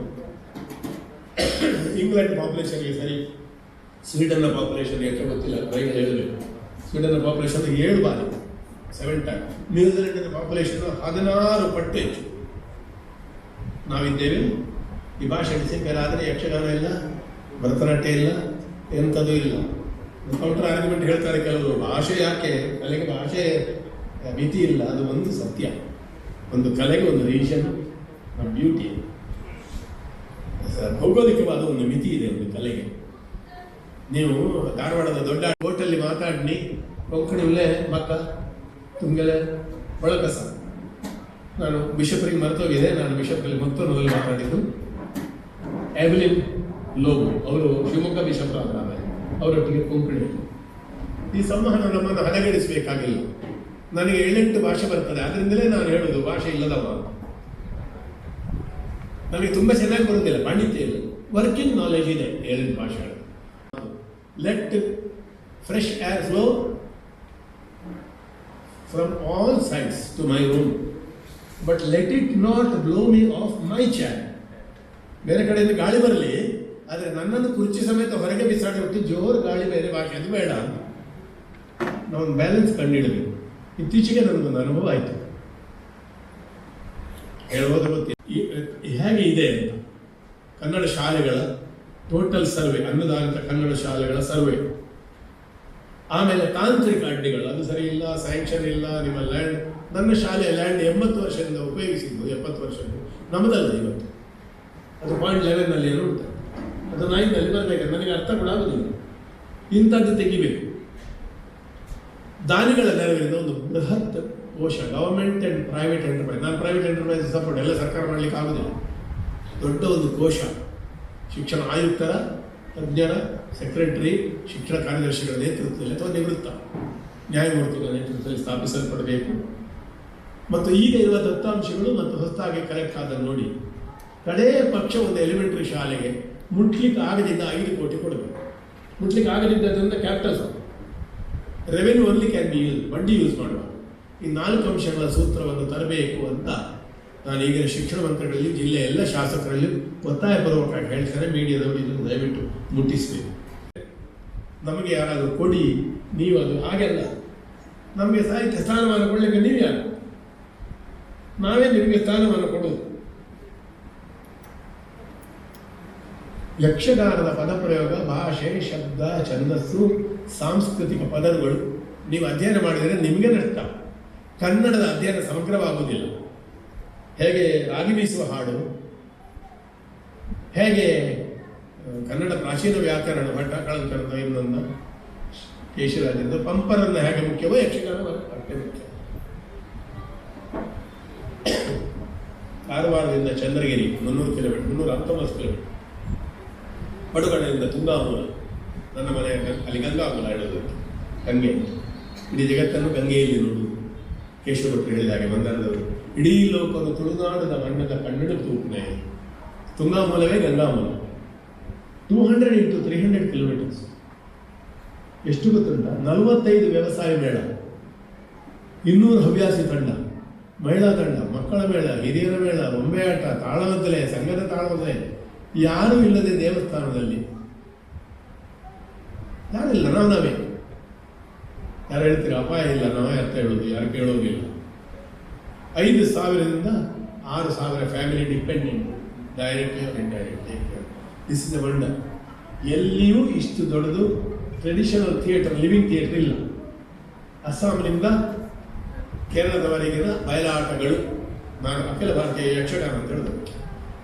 ಇಂಗ್ಲೆಂಡ್ ಪಾಪ್ಯುಲೇಷನ್ಗೆ ಸರಿ, ಸ್ವೀಡನ್ನ ಪಾಪ್ಯುಲೇಷನ್ ಯಾಕೆ ಗೊತ್ತಿಲ್ಲ, ಬೈಗೆ ಹೇಳಬೇಕು. ಸ್ವೀಡನ್ನ ಪಾಪ್ಯುಲೇಷನ್ 7 ಬಾರಿ 7 ಟೈಮ್. ನ್ಯೂಜಿಲೆಂಡಿನ ಪಾಪ್ಯುಲೇಷನ್ 16 ಪಟ್ಟು ಹೆಚ್ಚು ನಾವಿದ್ದೇವೆ. ಈ ಭಾಷೆ ಡಿಸಿಪ್ಲಿನ್ ಆದರೆ ಯಕ್ಷಗಾನ ಇಲ್ಲ, ಭರತನಾಟ್ಯ ಇಲ್ಲ, ಎಂಥದ್ದು ಇಲ್ಲ. ಕೌಂಟರ್ ಆರ್ಗ್ಯುಮೆಂಟ್ ಹೇಳ್ತಾರೆ ಕೆಲವರು, ಭಾಷೆ ಯಾಕೆ, ಕಲೆಗೆ ಭಾಷೆ ಮಿತಿ ಇಲ್ಲ. ಅದು ಒಂದು ಸತ್ಯ. ಒಂದು ಕಲೆಗೆ ಒಂದು ರೀಜನ್ ಬ್ಯೂಟಿ, ಭೌಗೋಳಿಕವಾದ ಒಂದು ಮಿತಿ ಇದೆ ಒಂದು ಕಲೆಗೆ. ನೀವು ಧಾರವಾಡದ ದೊಡ್ಡ ಕೋರ್ಟಲ್ಲಿ ಮಾತಾಡಿ ಕೊಂಕಣಿಲೆ ಮಕ್ಕ ತುಂಗೆಲೆ ಒಳಕಸ. ನಾನು ಬಿಷಪ್ರಿಗೆ ಮರ್ತೋಗಿದೆ, ನಾನು ಬಿಷಪ್ರಲ್ಲಿ ಮೊದಲು ಮಾತಾಡಿದ್ದು. ಎವ್ಲಿನ್ ಲೋಬೋ ಅವರು ಶಿವಮೊಗ್ಗ ಬಿಷಪ್ ಆದ ಅವರೊಟ್ಟಿಗೆ ಕೊಂಕಣಿ. ಈ ಸಂವಹನ ನಮ್ಮನ್ನು ಹದಗೆಡಿಸಬೇಕಾಗಿಲ್ಲ. ನನಗೆ 7-8 ಭಾಷೆ ಬರ್ತದೆ, ಅದರಿಂದಲೇ ನಾನು ಹೇಳೋದು ಭಾಷೆ ಇಲ್ಲದವ. ನನಗೆ ತುಂಬ ಚೆನ್ನಾಗಿ ಬರೋದಿಲ್ಲ, ಪಾಂಡಿತ್ಯ ಇಲ್ಲ, ವರ್ಕಿಂಗ್ ನಾಲೆಜ್ ಇದೆ 7 ಭಾಷೆಗಳು. Let fresh air flow from all sides to my room, but let it not blow me off my chair. ಬೇರೆ ಕಡೆಯಿಂದ ಗಾಳಿ ಬರಲಿ, ಆದರೆ ನನ್ನನ್ನು ಕುರ್ಚಿ ಸಮೇತ ಹೊರಗೆ ಬಿಸಾಡಿ ಬಿಟ್ಟು ಜೋರು ಗಾಳಿ ಬೇರೆ ಭಾಷೆ ಅದು ಬೇಡ ಅಂತ ನಾವು ಬ್ಯಾಲೆನ್ಸ್ ಕಂಡುಹಿಡಬೇಕು. ಇತ್ತೀಚೆಗೆ ನನಗೊಂದು ಅನುಭವ ಆಯಿತು, ಹೇಳ್ಬೋದು ಗೊತ್ತಿಲ್ಲ ಹೇಗೆ ಇದೆ ಅಂತ. ಕನ್ನಡ ಶಾಲೆಗಳ ಟೋಟಲ್ ಸರ್ವೆ, ಅನ್ನದಾನಿತ ಕನ್ನಡ ಶಾಲೆಗಳ ಸರ್ವೆ, ಆಮೇಲೆ ತಾಂತ್ರಿಕ ಅಡ್ಡಿಗಳು, ಅದು ಸರಿ ಇಲ್ಲ, ಸ್ಯಾಂಕ್ಷನ್ ಇಲ್ಲ, ನಿಮ್ಮ ಲ್ಯಾಂಡ್. ನನ್ನ ಶಾಲೆಯ ಲ್ಯಾಂಡ್ 80 ವರ್ಷದಿಂದ ಉಪಯೋಗಿಸಿದ್ದು, 70 ವರ್ಷದ್ದು ನಮ್ಮದಲ್ಲ ಇವತ್ತು. ಅದು .11 ಏನೋ ಉಂಟು, ಅದು 9 ಬರಬೇಕು. ನನಗೆ ಅರ್ಥ ಕೂಡ ಆಗುದಿಲ್ಲ. ಇಂಥದ್ದು ತೆಗಿಬೇಕು. ದಾನಿಗಳ ನೆರವಿನಿಂದ ಒಂದು ಬೃಹತ್ ಕೋಶ, ಗವರ್ಮೆಂಟ್ ಆ್ಯಂಡ್ ಪ್ರೈವೇಟ್ ಎಂಟರ್ಪ್ರೈಸ್. ನಾನು ಪ್ರೈವೇಟ್ ಎಂಟರ್ಪ್ರೈಸ್ ಸಪೋರ್ಟ್, ಎಲ್ಲ ಸರ್ಕಾರ ಮಾಡಲಿಕ್ಕೆ ಆಗುದಿಲ್ಲ. ದೊಡ್ಡ ಒಂದು ಕೋಶ, ಶಿಕ್ಷಣ ಆಯುಕ್ತರ, ತಜ್ಞರ, ಸೆಕ್ರೆಟರಿ, ಶಿಕ್ಷಣ ಕಾರ್ಯದರ್ಶಿಗಳ ನೇತೃತ್ವದಲ್ಲಿ ಅಥವಾ ನಿವೃತ್ತ ನ್ಯಾಯಮೂರ್ತಿಗಳ ನೇತೃತ್ವದಲ್ಲಿ ಸ್ಥಾಪಿಸಲ್ಪಡಬೇಕು. ಮತ್ತು ಈಗ ಇರುವ ದತ್ತಾಂಶಗಳು ಮತ್ತು ಹೊಸದಾಗಿ ಕಲೆಕ್ಟ್ ಆದನ್ನು ನೋಡಿ, ಕಡೇ ಪಕ್ಷ ಒಂದು ಎಲಿಮೆಂಟರಿ ಶಾಲೆಗೆ ಮುಟ್ಲಿಕ್ಕೆ ಆಗದಿದ್ದ 5 ಕೋಟಿ ಕೊಡಬೇಕು. ಮುಟ್ಲಿಕ್ಕೆ ಆಗದಿದ್ದರಿಂದ capital revenue only can be use, ಬಡ್ಡಿ ಯೂಸ್ ಮಾಡುವ. ಈ 4 ಅಂಶಗಳ ಸೂತ್ರವನ್ನು ತರಬೇಕು ಅಂತ ನಾನು ಈಗಿನ ಶಿಕ್ಷಣ ಮಂತ್ರಿಗಳಲ್ಲಿ, ಜಿಲ್ಲೆಯ ಎಲ್ಲ ಶಾಸಕರಲ್ಲಿ ಒತ್ತಾಯಪೂರ್ವಕವಾಗಿ ಹೇಳ್ತಾರೆ. ಮೀಡಿಯಾದವರು ಇದನ್ನು ದಯವಿಟ್ಟು ಮುಟ್ಟಿಸಬೇಕು. ನಮಗೆ ಯಾರಾದರೂ ಕೊಡಿ, ನೀವು ಅದು ಹಾಗೆಲ್ಲ. ನಮಗೆ ಸಾಹಿತ್ಯ ಸ್ಥಾನಮಾನ ಕೊಡಲಿಕ್ಕೆ ನೀವು ಯಾರು? ನಾವೇ ನಿಮಗೆ ಸ್ಥಾನಮಾನ ಕೊಡೋದು. ಯಕ್ಷಗಾನದ ಪದಪ್ರಯೋಗ, ಭಾಷೆ, ಶಬ್ದ, ಛಂದಸ್ಸು, ಸಾಂಸ್ಕೃತಿಕ ಪದಗಳು ನೀವು ಅಧ್ಯಯನ ಮಾಡಿದರೆ ನಿಮಗೆ ನಷ್ಟ. ಕನ್ನಡದ ಅಧ್ಯಯನ ಸಮಗ್ರವಾಗುವುದಿಲ್ಲ. ಹೇಗೆ ರಾಗಿ ಬೀಸುವ ಹಾಡು, ಹೇಗೆ ಕನ್ನಡ ಪ್ರಾಚೀನ ವ್ಯಾಕರಣ, ಭಟ್ಟ ಕಳಂಕರದ ಇನ್ನೊಂದು ಕೇಶರಾಜಂದು ಪಂಪರನ್ನು ಹೇಗೆ ಮುಖ್ಯವೋ ಯಕ್ಷಗಾನ ಅಷ್ಟೇ ಮುಖ್ಯ. ಕಾರವಾರದಿಂದ ಚಂದ್ರಗಿರಿ 300 ಕಿಲೋಮೀಟರ್, 319 ಕಿಲೋಮೀಟರ್. ಪಡುಗಡೆಯಿಂದ ತುಂಗಾಮೂಲ, ನನ್ನ ಮನೆಯ ಅಲ್ಲಿ ಗಂಗಾಮೂಲ ಹೇಳೋದಕ್ಕೆ, ಗಂಗೆ. ಇಡೀ ಜಗತ್ತನ್ನು ಗಂಗೆಯಲ್ಲಿ ನೋಡುವುದು. ಕೇಶವ ಭಟ್ರು ಹೇಳಿದ ಹಾಗೆ ಮಂದಾರದವರು, ಇಡೀ ಲೋಕವನ್ನು ತುಳುನಾಡದ ಮಣ್ಣದ ಕನ್ನಡ ತೂಪನೆ. ತುಂಗಾಮೂಲವೇ ಗಂಗಾಮೂಲ. 200 into 300 kilometres. ಎಷ್ಟು ಗೊತ್ತುಂಟ? 45 ವ್ಯವಸಾಯ ಮೇಳ, 200 ಹವ್ಯಾಸಿ ತಂಡ, ಮಹಿಳಾ ತಂಡ, ಮಕ್ಕಳ ಮೇಳ, ಹಿರಿಯರ ಮೇಳ, ಬೊಂಬೆ ಆಟ, ತಾಳಮದ್ದಲೆ, ಸಂಘದ ತಾಳಮದ್ದಲೆ. ಯಾರೂ ಇಲ್ಲದೆ ದೇವಸ್ಥಾನದಲ್ಲಿ ಯಾರಿಲ್ಲ, ನಾವೇ. ಯಾರು ಹೇಳ್ತೀರ ಅಪಾಯ ಇಲ್ಲ, ನಾವೇ ಅರ್ಥ ಹೇಳೋದು, ಯಾರು ಕೇಳೋದಿಲ್ಲ. 5,000ರಿಂದ 6,000 family dependent, directly R indirectly. This is A wonder. ಎಲ್ಲಿಯೂ ಇಷ್ಟು ದೊಡ್ಡದು ಟ್ರೆಡಿಷನಲ್ ಥಿಯೇಟರ್, ಲಿವಿಂಗ್ ಥಿಯೇಟರ್ ಇಲ್ಲ. ಅಸ್ಸಾಂನಿಂದ ಕೇರಳದವರೆಗಿನ ಬಯಲಾಟಗಳು, ನಾನು ಅಖಿಲ ಭಾರತೀಯ ಯಕ್ಷಗಾನ ಅಂತ ಹೇಳಿದೆ.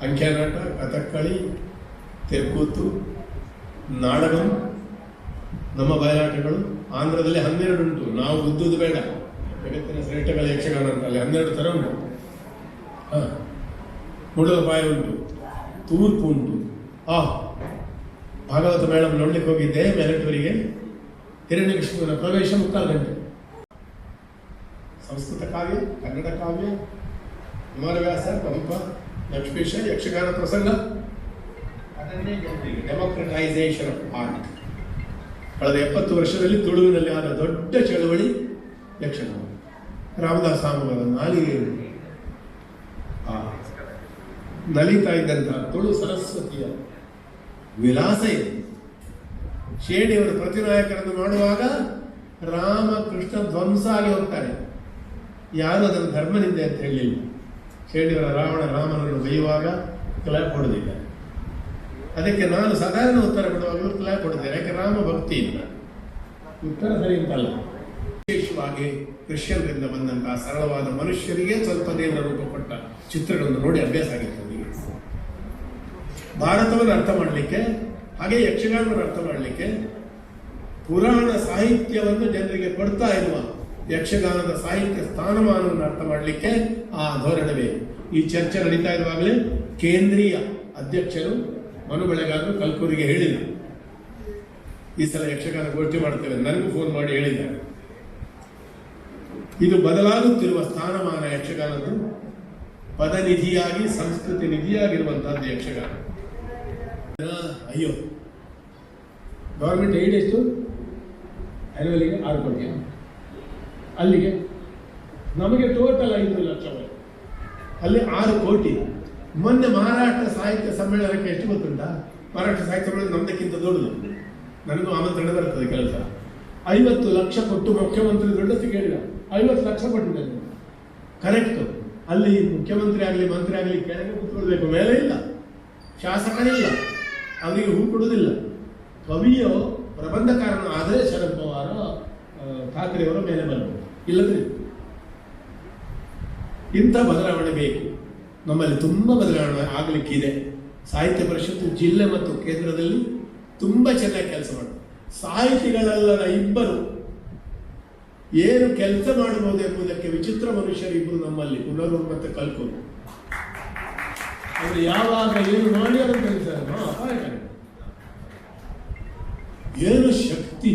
ಅಂಕ್ಯನಾಟ, ಕಥಕ್ಕಳಿ, ತೆರ್ಕೂತು, ನಾಡಗಂ ನಮ್ಮ ಬಯಲಾಟಗಳು. ಆಂಧ್ರದಲ್ಲಿ 12 ಉಂಟು. ನಾವು ಗುದ್ದುವುದು ಬೇಡ, ಜಗತ್ತಿನ ಶ್ರೇಷ್ಠಗಳ ಯಕ್ಷಗಾನ ಅಂತ ಅಲ್ಲಿ 12 ಥರ ಉಂಟು. ಮುಳುಗಪಾಯ ಉಂಟು, ತೂರ್ಪು ಉಂಟು. ಭಾಗವತ ಮೇಳಂ ನೋಡ್ಲಿಕ್ಕೆ ಹೋಗಿದ್ದೆ ಮೆರಟೂರಿಗೆ. ಹಿರಣ್ಯಕೃಷ್ಣನ ಪ್ರವೇಶ 3/4 ಗಂಟೆ. ಸಂಸ್ಕೃತ ಕಾವ್ಯ, ಕನ್ನಡ ಕಾವ್ಯ, ಕುಮಾರವ್ಯಾಸ, ಪಂಪ, ಲಕ್ಷ್ಮೀಶ, ಯಕ್ಷಗಾನ ಪ್ರಸಂಗ, ಅದನ್ನೇ ಜನರಿಗೆ ಡೆಮೋಕ್ರಟೈಸೇಷನ್ ಆಫ್ ಆರ್ಟ್. ಕಳೆದ 70 ವರ್ಷದಲ್ಲಿ ತುಳುವಿನಲ್ಲಿ ಆದ ದೊಡ್ಡ ಚಳವಳಿ ಯಕ್ಷಗಾನ. ರಾಮದಾಸ್ ಸ್ವಾಮಿಗಳ ನಾಲಿಗೆ ನಲಿತಾ ಇದ್ದಂತಹ ತುಳು ಸರಸ್ವತಿಯ ವಿಲಾಸ ಇದೆ. ಶೇಣಿಯವರು ಪ್ರತಿನಾಯಕರನ್ನು ಮಾಡುವಾಗ ರಾಮಕೃಷ್ಣ ಧ್ವಂಸ ಆಗಿ ಹೋಗ್ತಾರೆ. ಯಾರು ಅದನ್ನು ಧರ್ಮನಿಂದೆ ಅಂತ ಹೇಳಲಿಲ್ಲ. ಶೇಣಿಯವರ ರಾಮನನ್ನು ಬೈಯುವಾಗ ಕ್ಲಾಪ್ ಹೊಡೆದಿಲ್ಲ. ಅದಕ್ಕೆ ನಾನು ಸಾಧಾರಣ ಉತ್ತರ ಕೊಡುವಾಗಲೂ ಕ್ಲಾಪ್ ಹೊಡೆದಿಲ್ಲ, ಯಾಕೆ ರಾಮ ಭಕ್ತಿ ಇಲ್ಲ. ಉತ್ತರ ಸರಿ ಅಂತಲ್ಲ. ವಿಶೇಷವಾಗಿ ಕ್ರಿಶ್ಚಿಯನ್ರಿಂದ ಬಂದಂತಹ ಸರಳವಾದ ಮನುಷ್ಯರಿಗೆ ಸ್ವಲ್ಪ ದೇವರ ರೂಪ ಕೊಟ್ಟ ಚಿತ್ರಗಳನ್ನು ನೋಡಿ ಅಭ್ಯಾಸ ಆಗಿತ್ತು ಅವರಿಗೆ. ಭಾರತವನ್ನು ಅರ್ಥ ಮಾಡಲಿಕ್ಕೆ, ಹಾಗೆ ಯಕ್ಷಗಾನವನ್ನು ಅರ್ಥ ಮಾಡಲಿಕ್ಕೆ, ಪುರಾಣ ಸಾಹಿತ್ಯವನ್ನು ಜನರಿಗೆ ಕೊಡ್ತಾ ಇರುವ ಯಕ್ಷಗಾನದ ಸಾಹಿತ್ಯ ಸ್ಥಾನಮಾನವನ್ನು ಅರ್ಥ ಮಾಡಲಿಕ್ಕೆ ಆ ಧೋರಣವೇ. ಈ ಚರ್ಚೆ ನಡೀತಾ ಇರುವಾಗಲೇ ಕೇಂದ್ರೀಯ ಅಧ್ಯಕ್ಷರು ಮನು ಬೆಳೆಗಾರರು ಕಲ್ಕೂರಿಗೆ ಹೇಳಿದರು, ಈ ಸಲ ಯಕ್ಷಗಾನ ಗೋಷ್ಠಿ ಮಾಡ್ತೇವೆ. ನನಗೂ ಫೋನ್ ಮಾಡಿ ಹೇಳಿದ್ದಾರೆ. ಇದು ಬದಲಾಗುತ್ತಿರುವ ಸ್ಥಾನಮಾನ ಯಕ್ಷಗಾನದ್ದು. ಪದನಿಧಿಯಾಗಿ ಸಂಸ್ಕೃತಿ ನಿಧಿಯಾಗಿರುವಂತಹದ್ದು ಯಕ್ಷಗಾನ. ಅಯ್ಯೋ, ಗವರ್ಮೆಂಟ್ ಏಡ್ ಎಷ್ಟು? ಆ್ಯನ್ಯುವಲಿಗೆ 6 ಕೋಟಿ, ಅಲ್ಲಿಗೆ ನಮಗೆ ಟೋಟಲ್ 5 ಲಕ್ಷ, ಅಲ್ಲಿ 6 ಕೋಟಿ. ಮೊನ್ನೆ ಮಹಾರಾಷ್ಟ್ರ ಸಾಹಿತ್ಯ ಸಮ್ಮೇಳನಕ್ಕೆ ಎಷ್ಟು ಗೊತ್ತುಂಟಾ? ಮಹಾರಾಷ್ಟ್ರ ಸಾಹಿತ್ಯ ಸಮ್ಮೇಳನ ನಮ್ದಕ್ಕಿಂತ ದೊಡ್ಡದು. ನನಗೂ ಆಮಂತ್ರಣ ಬರ್ತದೆ ಕೆಲಸ. 50 ಲಕ್ಷ ಕೊಟ್ಟು ಮುಖ್ಯಮಂತ್ರಿ ದೊಡ್ಡದು ಕೇಳಿದ. 50 ಲಕ್ಷ ಕೊಟ್ಟಿದ್ದಾರೆ. ಕರೆಕ್ಟು. ಅಲ್ಲಿ ಮುಖ್ಯಮಂತ್ರಿ ಆಗಲಿ ಮಂತ್ರಿ ಆಗಲಿ ಕೆಳಗೆ ಕೂತ್ಕೊಳ್ಬೇಕು, ಮೇಲೆ ಇಲ್ಲ. ಶಾಸಕರಿಲ್ಲ, ಅವರಿಗೆ ಹೂ ಕೊಡುವುದಿಲ್ಲ. ಕವಿಯೋ ಪ್ರಬಂಧಕಾರನು ಆದರೆ ಶರದ್ ಪವಾರ ಠಾಕ್ರೆಯವರ ಮೇಲೆ ಬರಬೇಕು, ಇಲ್ಲದ್ರೆ ಇಂಥ ಬದಲಾವಣೆ ಬೇಕು. ನಮ್ಮಲ್ಲಿ ತುಂಬ ಬದಲಾವಣೆ ಆಗಲಿಕ್ಕಿದೆ. ಸಾಹಿತ್ಯ ಪರಿಷತ್ತು ಜಿಲ್ಲೆ ಮತ್ತು ಕೇಂದ್ರದಲ್ಲಿ ತುಂಬ ಚೆನ್ನಾಗಿ ಕೆಲಸ ಮಾಡುತ್ತೆ. ಸಾಹಿತಿಗಳಲ್ಲದ ಇಬ್ಬರು ಏನು ಕೆಲಸ ಮಾಡಬಹುದು ಎಂಬುದಕ್ಕೆ ವಿಚಿತ್ರ ಮನುಷ್ಯರಿಬ್ಬರು ನಮ್ಮಲ್ಲಿ, ಪುನರೂರು ಮತ್ತು ಕಲ್ಕೂರು. ಅವರು ಯಾವಾಗ ಏನು ಮಾಡಿ ಅದನ್ನು ಕೆಲಸ ಅಪಾಯಕಾರಿ. ಏನು ಶಕ್ತಿ!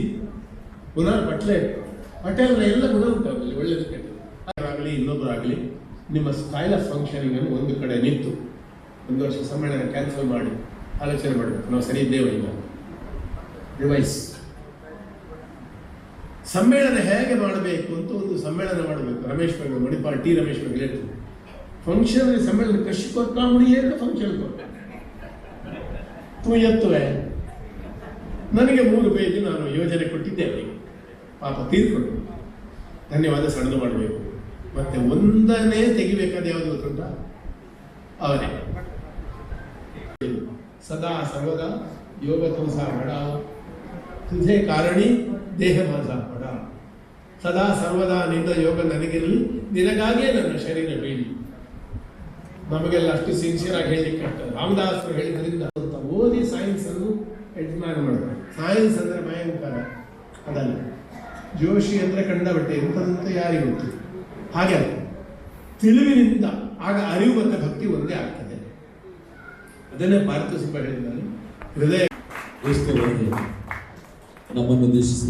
ಪುನರ್ ಪಟೇಲ್ರ ಎಲ್ಲ ಗುಣ ಉಂಟು ಅವರಲ್ಲಿ, ಒಳ್ಳೆಯದು ಕೆಟ್ಟದ್ದು ಆಗಲಿ ಇನ್ನೊಬ್ಬರಾಗಲಿ. ನಿಮ್ಮ ಸ್ಟೈಲ್ ಆಫ್ ಫಂಕ್ಷನಿಂಗ್ ಅನ್ನು ಒಂದು ಕಡೆ ನಿಂತು 1 ವರ್ಷ ಸಮ್ಮೇಳನ ಕ್ಯಾನ್ಸಲ್ ಮಾಡಿ ಆಲೋಚನೆ ಮಾಡಬೇಕು, ನಾವು ಸರಿ ಇದ್ದೇವೆ ಇಲ್ಲ, ರಿವೈಸ್. ಸಮ್ಮೇಳನ ಹೇಗೆ ಮಾಡಬೇಕು ಅಂತ ಒಂದು ಸಮ್ಮೇಳನ ಮಾಡಬೇಕು. ರಮೇಶ್ ಬಗ್ಗೆ ಮಣಿಪಾಲ್ ಟಿ ರಮೇಶ್ ಬಗ್ಗೆ ಹೇಳ್ತೀವಿ. ಫಂಕ್ಷನ್ ಸಮ್ಮೇಳನ ಕೃಷಿ ಕೊಡ್ತಾ ಮುಡಿಯೇನು ಫಂಕ್ಷನ್ ಕೊಡ್ತಾ ತೂ ಎತ್ತುವೆ. ನನಗೆ 3 ಪೇಜ್ ನಾನು ಯೋಜನೆ ಕೊಟ್ಟಿದ್ದೆ ಅವರಿಗೆ, ಪಾಪ ತೀರ್ಕೊಂಡು. ಧನ್ಯವಾದ ಸಣ್ಣದು ಮಾಡಬೇಕು. ಮತ್ತೆ ಒಂದನ್ನೇ ತೆಗಿಬೇಕಾದ ಯಾವುದು ಗೊತ್ತುಂಟ? ಅವರೇ ಸದಾ ಸರ್ವದಾ ಯೋಗ ತುಳಸ ಬಡ ತುझे ಕಾರಣಿ ದೇಹ ಮಾಸ ಬಡ. ಸದಾ ಸರ್ವದಾ ನಿಂದ ಯೋಗ ನನಗಿರಲಿ, ನಿನಗಾಗಿಯೇ ನನ್ನ ಶರೀರ ಬೇಡಿ. ನಮಗೆಲ್ಲ ಅಷ್ಟು ಸಿನ್ಸಿಯರ್ ಆಗಿ ಹೇಳಲಿಕ್ಕೆ ಆಗ್ತದೆ. ರಾಮದಾಸರು ಹೇಳಿದ್ರಿಂದ ಓದಿ ಸೈನ್ಸ್ ಅನ್ನು ಎಡ್ಮಾನ್ ಮಾಡಬೇಕು. ಸೈನ್ಸ್ ಅಂದ್ರೆ ಭಯಂಕರ ಅದಲ್ಲ, ಜೋಶಿ ಅಂದ್ರೆ ಕಂಡ ಬಟ್ಟೆ ಎಂತದಂತ ಯಾರಿಗೆ ಗೊತ್ತು. ಹಾಗೆ ತಿಳಿವಿನಿಂದ ಆಗ ಅರಿವು ಮತ್ತು ಭಕ್ತಿ ಒಂದೇ ಆಗ್ತದೆ. ಅದನ್ನೇ ಭಾರತ ಸುಬ್ಬ ಹೇಳಿದ್ದಾರೆ, ಹೃದಯ ನಮ್ಮನ್ನು ಉದ್ದೇಶಿಸಿ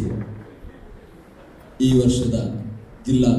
ಈ ವರ್ಷದ ಜಿಲ್ಲಾ